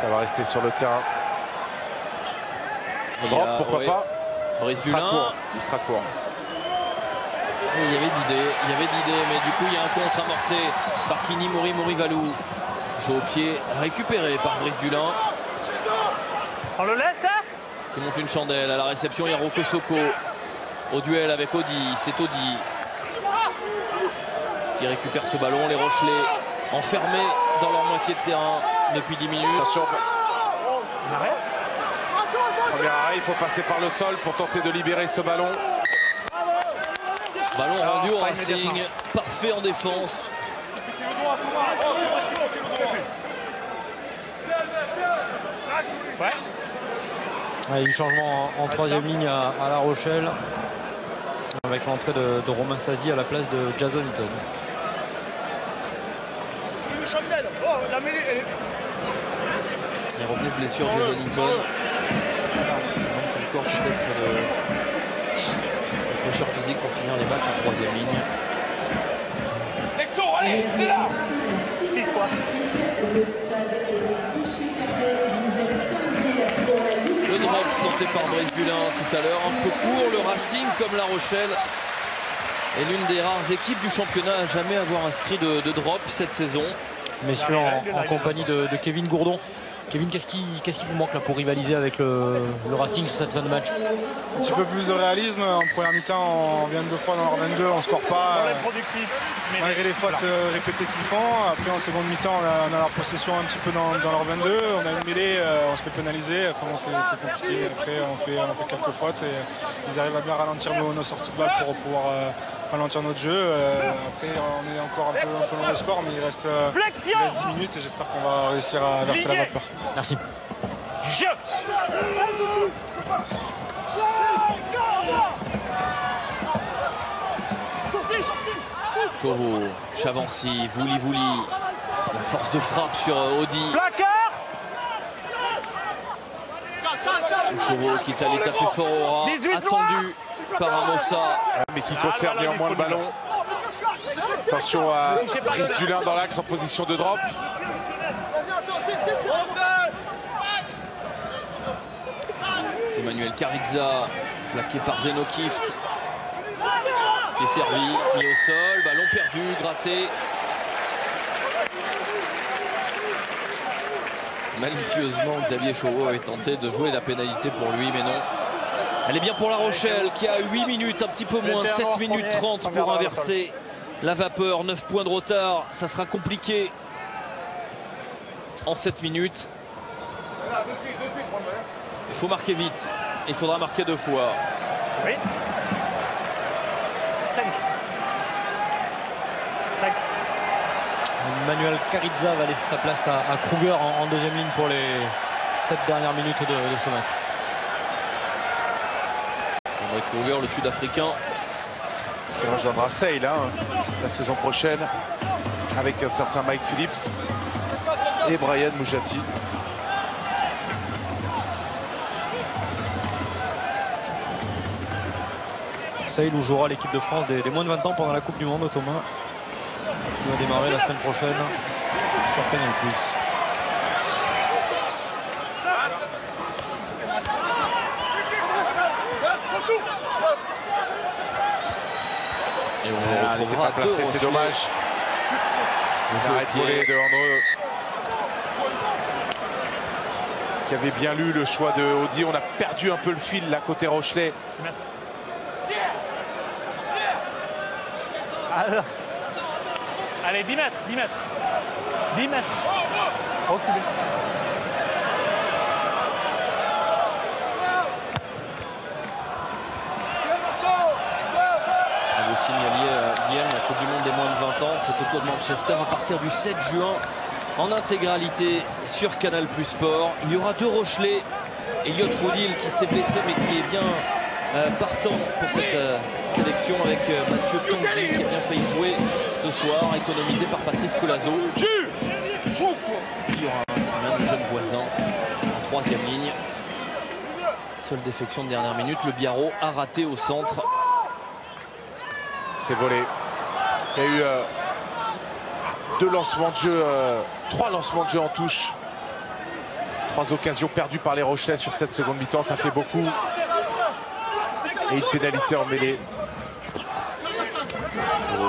Ça va rester sur le terrain. Drop, pourquoi pas. Brice Il sera Dulin. court. Il sera court. Il y avait d'idées, mais du coup il y a un contre amorcé par Kini Mouri-Valou. Jeu au pied récupéré par Brice Dulin. On le laisse, hein? Qui monte une chandelle à la réception. Il y a Roko Soko au duel avec Odi. C'est Odi qui récupère ce ballon. Les Rochelais enfermés dans leur moitié de terrain depuis 10 minutes. Attention. Un arrêt. Premier arrêt, il faut passer par le sol pour tenter de libérer ce ballon. Ballon rendu au pas Racing, parfait en défense. Ouais. Il y a eu changement en troisième ligne à La Rochelle avec l'entrée de Romain Sazi à la place de Jason Hinton. Il revenait de blessure Jason Hinton. Il manque encore peut-être de fraîcheur physique pour finir les matchs en troisième ligne. Allez, c'est là. 6 quoi. Le stade est des guichets fermés. Vous êtes 15 000 pour la mise. Le drop tenté par Brice Dulin tout à l'heure. Un peu court, le Racing comme La Rochelle est l'une des rares équipes du championnat à jamais avoir inscrit de drop cette saison. Messieurs, en compagnie de Kevin Gourdon. Kevin, qu'est-ce qui vous manque là pour rivaliser avec le Racing sur cette fin de match? Un petit peu plus de réalisme. En première mi-temps, on vient 2 fois dans leur 22, on ne score pas. Malgré les fautes répétées qu'ils font. Après, en seconde mi-temps, on a leur possession un petit peu dans leur 22. On a une mêlée, on se fait pénaliser. Enfin bon, c'est compliqué. Après, on fait quelques fautes et ils arrivent à bien ralentir nos sorties de balle pour pouvoir ralentir notre jeu. Après, on est encore un peu loin le score, mais il reste 10 minutes et j'espère qu'on va réussir à verser la vapeur. Merci. Chauveau, Chavancy, Vouli. La force de frappe sur Odi. Chauveau qui est allé taper fort au ras, attendu par Amossa. Mais qui conserve néanmoins le ballon. Attention à Brice Dulin dans l'axe en position de drop. Emmanuel Carizza, plaqué par Zeno Kift, qui est servi, mis au sol, ballon perdu, gratté. Malicieusement, Xavier Chauveau avait tenté de jouer la pénalité pour lui, mais non. Elle est bien pour La Rochelle, qui a 8 minutes, un petit peu moins, 7 minutes 30 pour inverser la vapeur. 9 points de retard, ça sera compliqué en 7 minutes. Il faut marquer vite. Il faudra marquer 2 fois. Oui. 5. Emmanuel Carizza va laisser sa place à Kruger en deuxième ligne pour les 7 dernières minutes de ce match. André Kruger, le Sud-Africain. Il rejoindra Sale la saison prochaine avec un certain Mike Phillips et Brian Moujati. Marseille où jouera l'équipe de France des moins de 20 ans pendant la Coupe du Monde, Thomas, qui va démarrer la semaine prochaine sur Canal+. Et on retrouvera placé, c'est dommage. Arrête volée de Andreu, qui avait bien lu le choix de Audi. On a perdu un peu le fil là côté Rochelais. Alors, allez, 10 mètres, 10 mètres. 10 mètres. Reculez. Vous signaliez hier la Coupe du Monde des moins de 20 ans, c'est autour de Manchester à partir du 7 juin en intégralité sur Canal+ Sport. Il y aura 2 Rochelais, Elliot Roudil qui s'est blessé mais qui est bien partant pour cette sélection avec Mathieu Tanguy qui a bien failli jouer ce soir, économisé par Patrice Colazo. Il y aura un Racingman, le jeune voisin, en 3e ligne. Seule défection de dernière minute, le Biarro a raté au centre. C'est volé. Il y a eu 2 lancements de jeu, 3 lancements de jeu en touche. 3 occasions perdues par les Rochelais sur cette seconde mi-temps, ça fait beaucoup. Et une pénalité en mêlée.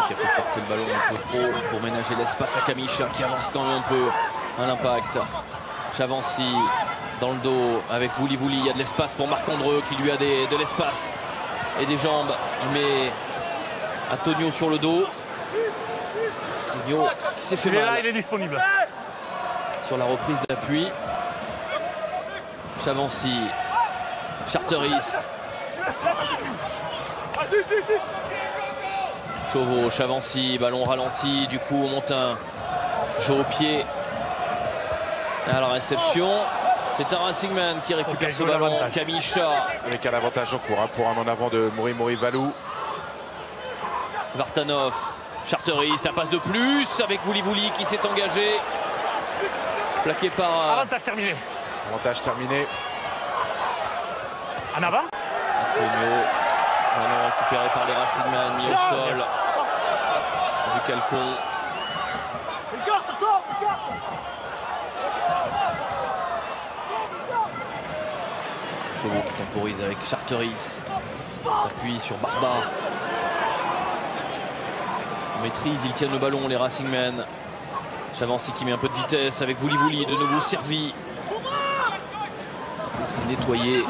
Qui a peut-être porté le ballon un peu trop pour ménager l'espace à Kamicha qui avance quand même un peu à l'impact. Chavancy dans le dos avec Vouli. Il y a de l'espace pour Marc-Andreu qui lui a de l'espace et des jambes. Il met Antonio sur le dos. Antonio qui s'est fait mal. Là, il est disponible. Sur la reprise d'appui. Chavancy. Charteris. Chauveau, Chavancy, ballon ralenti, du coup on monte un jeu au pied à la réception. C'est un Racingman qui récupère ce ballon, Kamicha. Avec un avantage en cours pour un en avant de Mori Valou. Vartanov, Charteris, la passe de plus avec Vouli qui s'est engagé. Plaqué par... Avantage terminé. Avantage terminé. En avant. Antonio, ballon récupéré par les Racingman, mis au sol. Du Calcon. Chauveau qui temporise avec Charteris. S'appuie sur Barba. On maîtrise, ils tiennent le ballon, les Racingmen. Chavancy qui met un peu de vitesse avec Vouli, de nouveau servi. C'est nettoyé.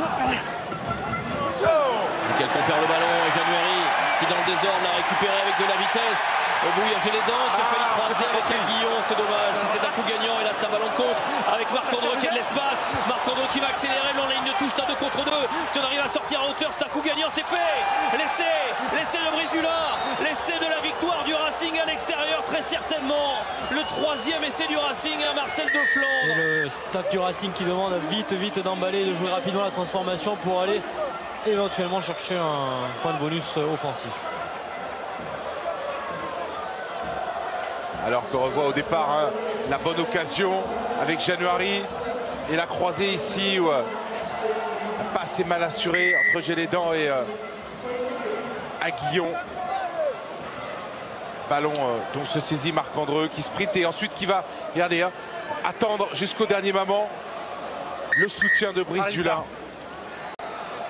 Calcon perd le ballon et January qui dans le désordre l'a récupéré avec de la vitesse. Au bout, il y a Gélédan qui a failli croiser avec Guillon, c'est dommage. C'était un coup gagnant et là c'est un ballon contre avec Marc-Andreu qui a de l'espace. Marc-Andreu qui va accélérer, mais en ligne de touche, t'as 2 contre 2. Si on arrive à sortir à hauteur, c'est un coup gagnant, c'est fait. L'essai de Brisula, l'essai de la victoire du Racing à l'extérieur, très certainement. Le 3e essai du Racing à Marcel de Flandre. Et le staff du Racing qui demande vite d'emballer, de jouer rapidement la transformation pour aller éventuellement chercher un point de bonus offensif. Alors qu'on revoit au départ la bonne occasion avec January et la croisée ici où pas assez mal assuré entre Gélédan et Aguillon. Ballon dont se saisit Marc-Andreu qui sprint et ensuite qui va, regardez, attendre jusqu'au dernier moment le soutien de Brice Dulin.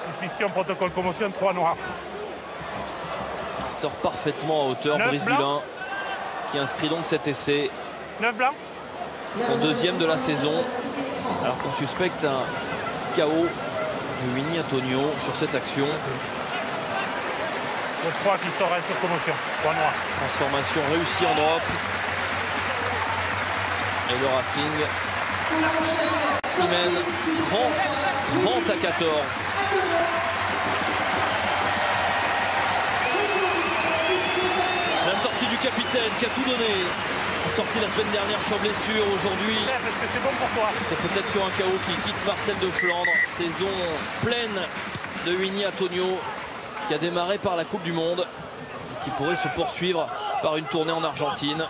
Suspicion, protocole commotion, 3 noirs. Qui sort parfaitement à hauteur, Brice Dulin, qui inscrit donc cet essai. 9 blancs. Son 2e de la saison. Alors qu'on suspecte un KO de Winnie Antonio sur cette action. Le 3 qui sort sur commotion, 3 noirs. Transformation réussie en drop. Et le Racing qui mène 30 à 14. La sortie du capitaine qui a tout donné. Sorti la semaine dernière sur blessure, aujourd'hui. Est-ce que c'est bon pour toi? C'est peut-être sur un KO qui quitte Marcel de Flandre. Saison pleine de Winnie Antonio qui a démarré par la Coupe du Monde et qui pourrait se poursuivre par une tournée en Argentine.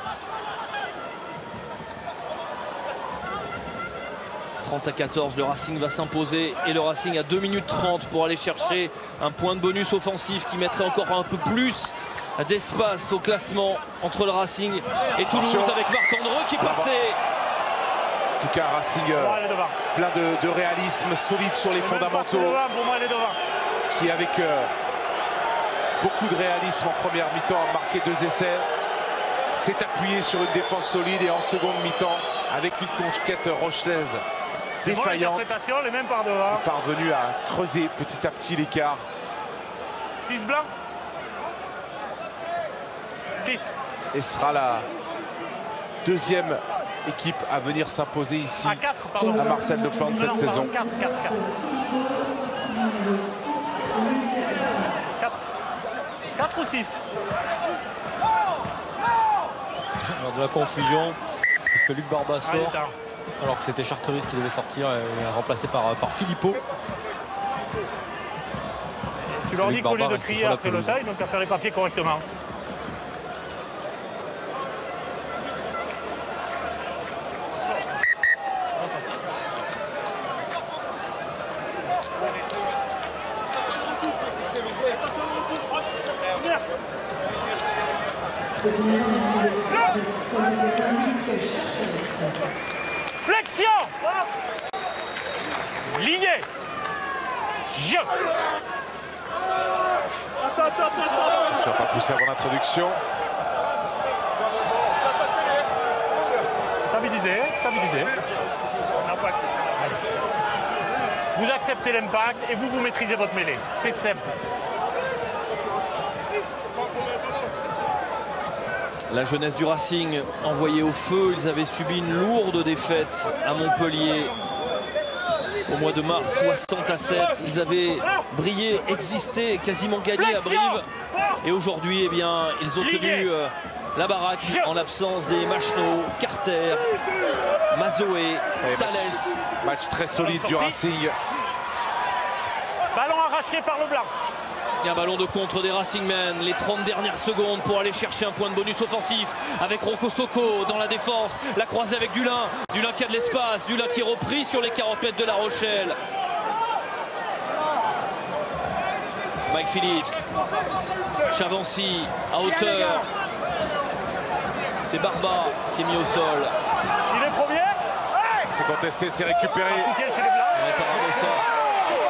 30-14, le Racing va s'imposer et le Racing a 2 minutes 30 pour aller chercher un point de bonus offensif qui mettrait encore un peu plus d'espace au classement entre le Racing et Toulouse. Attention. Avec Marc Andreu qui est passé. En tout cas, Racing plein de réalisme, solide sur les fondamentaux, qui avec beaucoup de réalisme en première mi-temps a marqué 2 essais, s'est appuyé sur une défense solide et en seconde mi-temps avec une conquête rochelaise défaillante, les mêmes par devant. Est parvenu à creuser petit à petit l'écart. 6 blancs. 6. Et sera la deuxième équipe à venir s'imposer ici à Marcel de Flandre cette saison. 4 ou 6. Alors de la confusion, puisque Luc Barba sort, alors que c'était Charteris qui devait sortir, et remplacé par Philippot. Tu leur dis qu'au lieu de crier après le taille, donc à faire les papiers correctement. Flexion. Lignée. Je. Je ne vais pas pousser avant l'introduction. Stabilisé, stabilisé. Vous acceptez l'impact et vous maîtrisez votre mêlée. C'est simple. La jeunesse du Racing envoyée au feu, ils avaient subi une lourde défaite à Montpellier au mois de mars, 60-7. Ils avaient brillé, existé, quasiment gagné à Brive. Et aujourd'hui, eh bien, ils ont tenu la baraque en l'absence des Machno, Carter, Mazoé, Thalès. Match très solide du Racing. Ballon arraché par le blanc. Et un ballon de contre des Racingmen, les 30 dernières secondes pour aller chercher un point de bonus offensif avec Rocco Socco dans la défense, la croisée avec Dulin, Dulin qui a de l'espace, Dulin qui est repris sur les 40 mètres de La Rochelle. Mike Phillips, Chavancy à hauteur, c'est Barba qui est mis au sol. Il est premier. C'est contesté, c'est récupéré.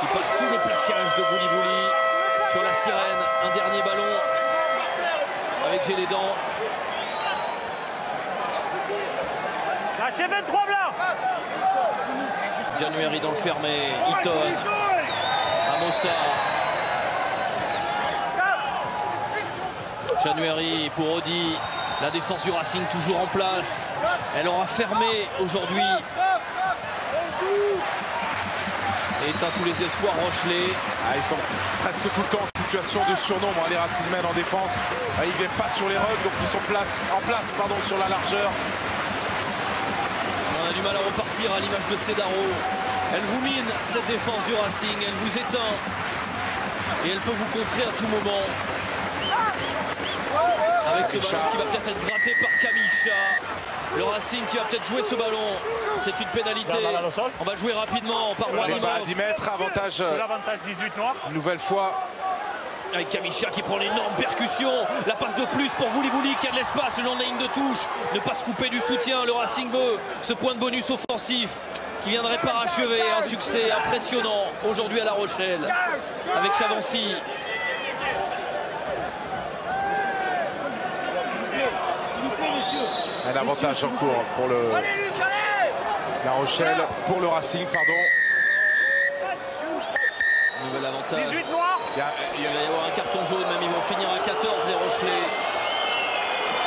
Il passe sous le plaquage de Vouli-Vouli. Sur la sirène, un dernier ballon avec Gélédan. Lâchez 23 blancs. January dans le fermé, Eaton, Amossa. January pour Audi, la défense du Racing toujours en place. Elle aura fermé aujourd'hui. Et éteint tous les espoirs Rochelais. Ils sont presque tout le temps en situation de surnombre, les Racingmen en défense. Ils ne viennent pas sur les rugs, donc ils sont en place sur la largeur. On a du mal à repartir à l'image de Cedaro. Elle vous mine cette défense du Racing, elle vous éteint. Et elle peut vous contrer à tout moment. Avec ce ballon qui va peut-être être gratté par Kamicha. Le Racing qui va peut-être jouer ce ballon. C'est une pénalité. On va le jouer rapidement par Wanimov. À 10 mètres, avantage. L'avantage 18 noirs. Une nouvelle fois. Avec Kamicha qui prend l'énorme percussion. La passe de plus pour Vouli-Vouli qui a de l'espace le long de la ligne de touche. Ne pas se couper du soutien. Le Racing veut ce point de bonus offensif qui viendrait parachever un succès impressionnant aujourd'hui à La Rochelle. Avec Chavancy. Un avantage en cours pour La Rochelle, pour le Racing, pardon. Nouvel avantage. 18 noirs. Il va y avoir un carton jaune, même ils vont finir à 14 les Rochelais.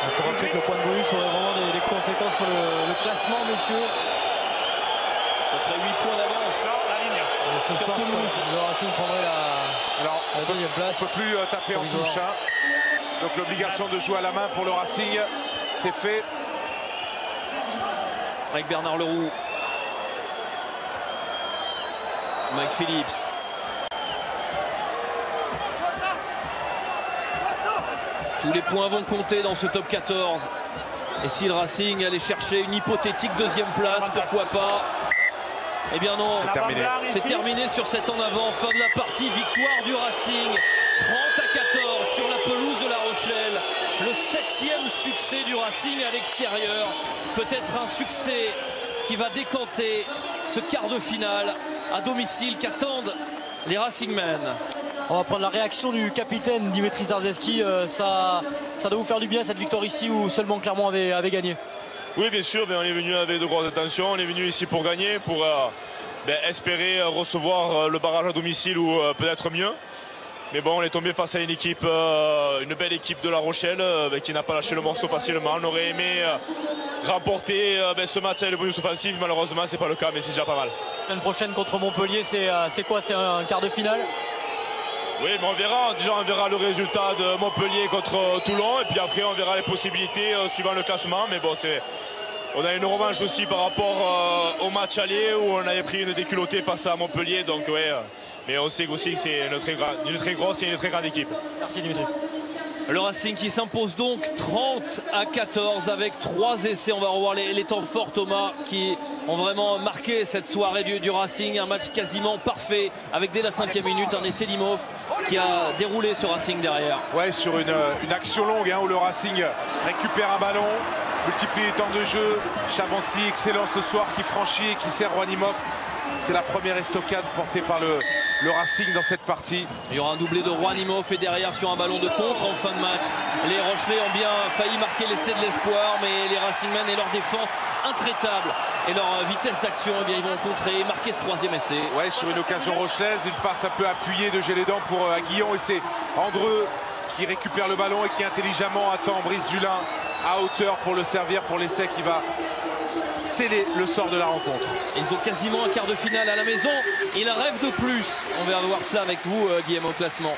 Il faut rappeler que le point de bonus aurait vraiment des conséquences sur le classement, messieurs. Ça ferait 8 points d'avance. Ce soir, le Racing prendrait la deuxième place. On ne peut plus taper en touche. Donc l'obligation de jouer à la main pour le Racing, c'est fait. Avec Bernard Leroux. Mike Phillips. Tous les points vont compter dans ce top 14. Et si le Racing allait chercher une hypothétique deuxième place, pourquoi pas. Eh bien non, c'est terminé sur cet en avant. Fin de la partie, victoire du Racing. 30-14 sur la pelouse de La Rochelle. Le 7e succès du Racing à l'extérieur. Peut-être un succès qui va décanter ce quart de finale à domicile qu'attendent les Racingmen. On va prendre la réaction du capitaine Dimitri Zarzeski. Ça doit vous faire du bien cette victoire ici où seulement Clermont avait gagné? Oui, bien sûr, on est venu avec de grosses intentions. On est venu ici pour gagner, pour espérer recevoir le barrage à domicile ou peut-être mieux. Mais bon, on est tombé face à une équipe, une belle équipe de La Rochelle qui n'a pas lâché le morceau facilement. On aurait aimé remporter ce match avec le bonus offensif. Malheureusement, c'est pas le cas, mais c'est déjà pas mal. La semaine prochaine contre Montpellier, c'est quoi? C'est un quart de finale? Oui, mais on verra. Déjà, on verra le résultat de Montpellier contre Toulon. Et puis après, on verra les possibilités suivant le classement. Mais bon, on a une revanche aussi par rapport au match aller où on avait pris une déculottée face à Montpellier. Donc, ouais. Mais on sait aussi que c'est une très grosse et une très grande équipe. Merci Dimitri. Le Racing qui s'impose donc 30-14 avec 3 essais. On va revoir les temps forts, Thomas, qui ont vraiment marqué cette soirée du Racing. Un match quasiment parfait avec dès la 5e minute un essai d'Imhoff qui a déroulé ce Racing derrière. Ouais, sur une action longue où le Racing récupère un ballon, multiplie les temps de jeu. Chavancy, excellent ce soir, qui franchit et qui sert Juan Imhoff. C'est la première estocade portée par le Racing dans cette partie. Il y aura un doublé de Juan Imhoff et derrière sur un ballon de contre en fin de match. Les Rochelais ont bien failli marquer l'essai de l'espoir, mais les Racingmen et leur défense intraitable et leur vitesse d'action, eh bien, ils vont contrer et marquer ce 3e essai. Ouais, sur une occasion rochelaise, une passe un peu appuyée de Gélédan pour Aguillon, et c'est Andreu qui récupère le ballon et qui intelligemment attend Brice Dulin à hauteur pour le servir pour l'essai qui va sceller le sort de la rencontre. Ils ont quasiment un quart de finale à la maison. Ils rêvent de plus. On va voir cela avec vous, Guillaume, au classement.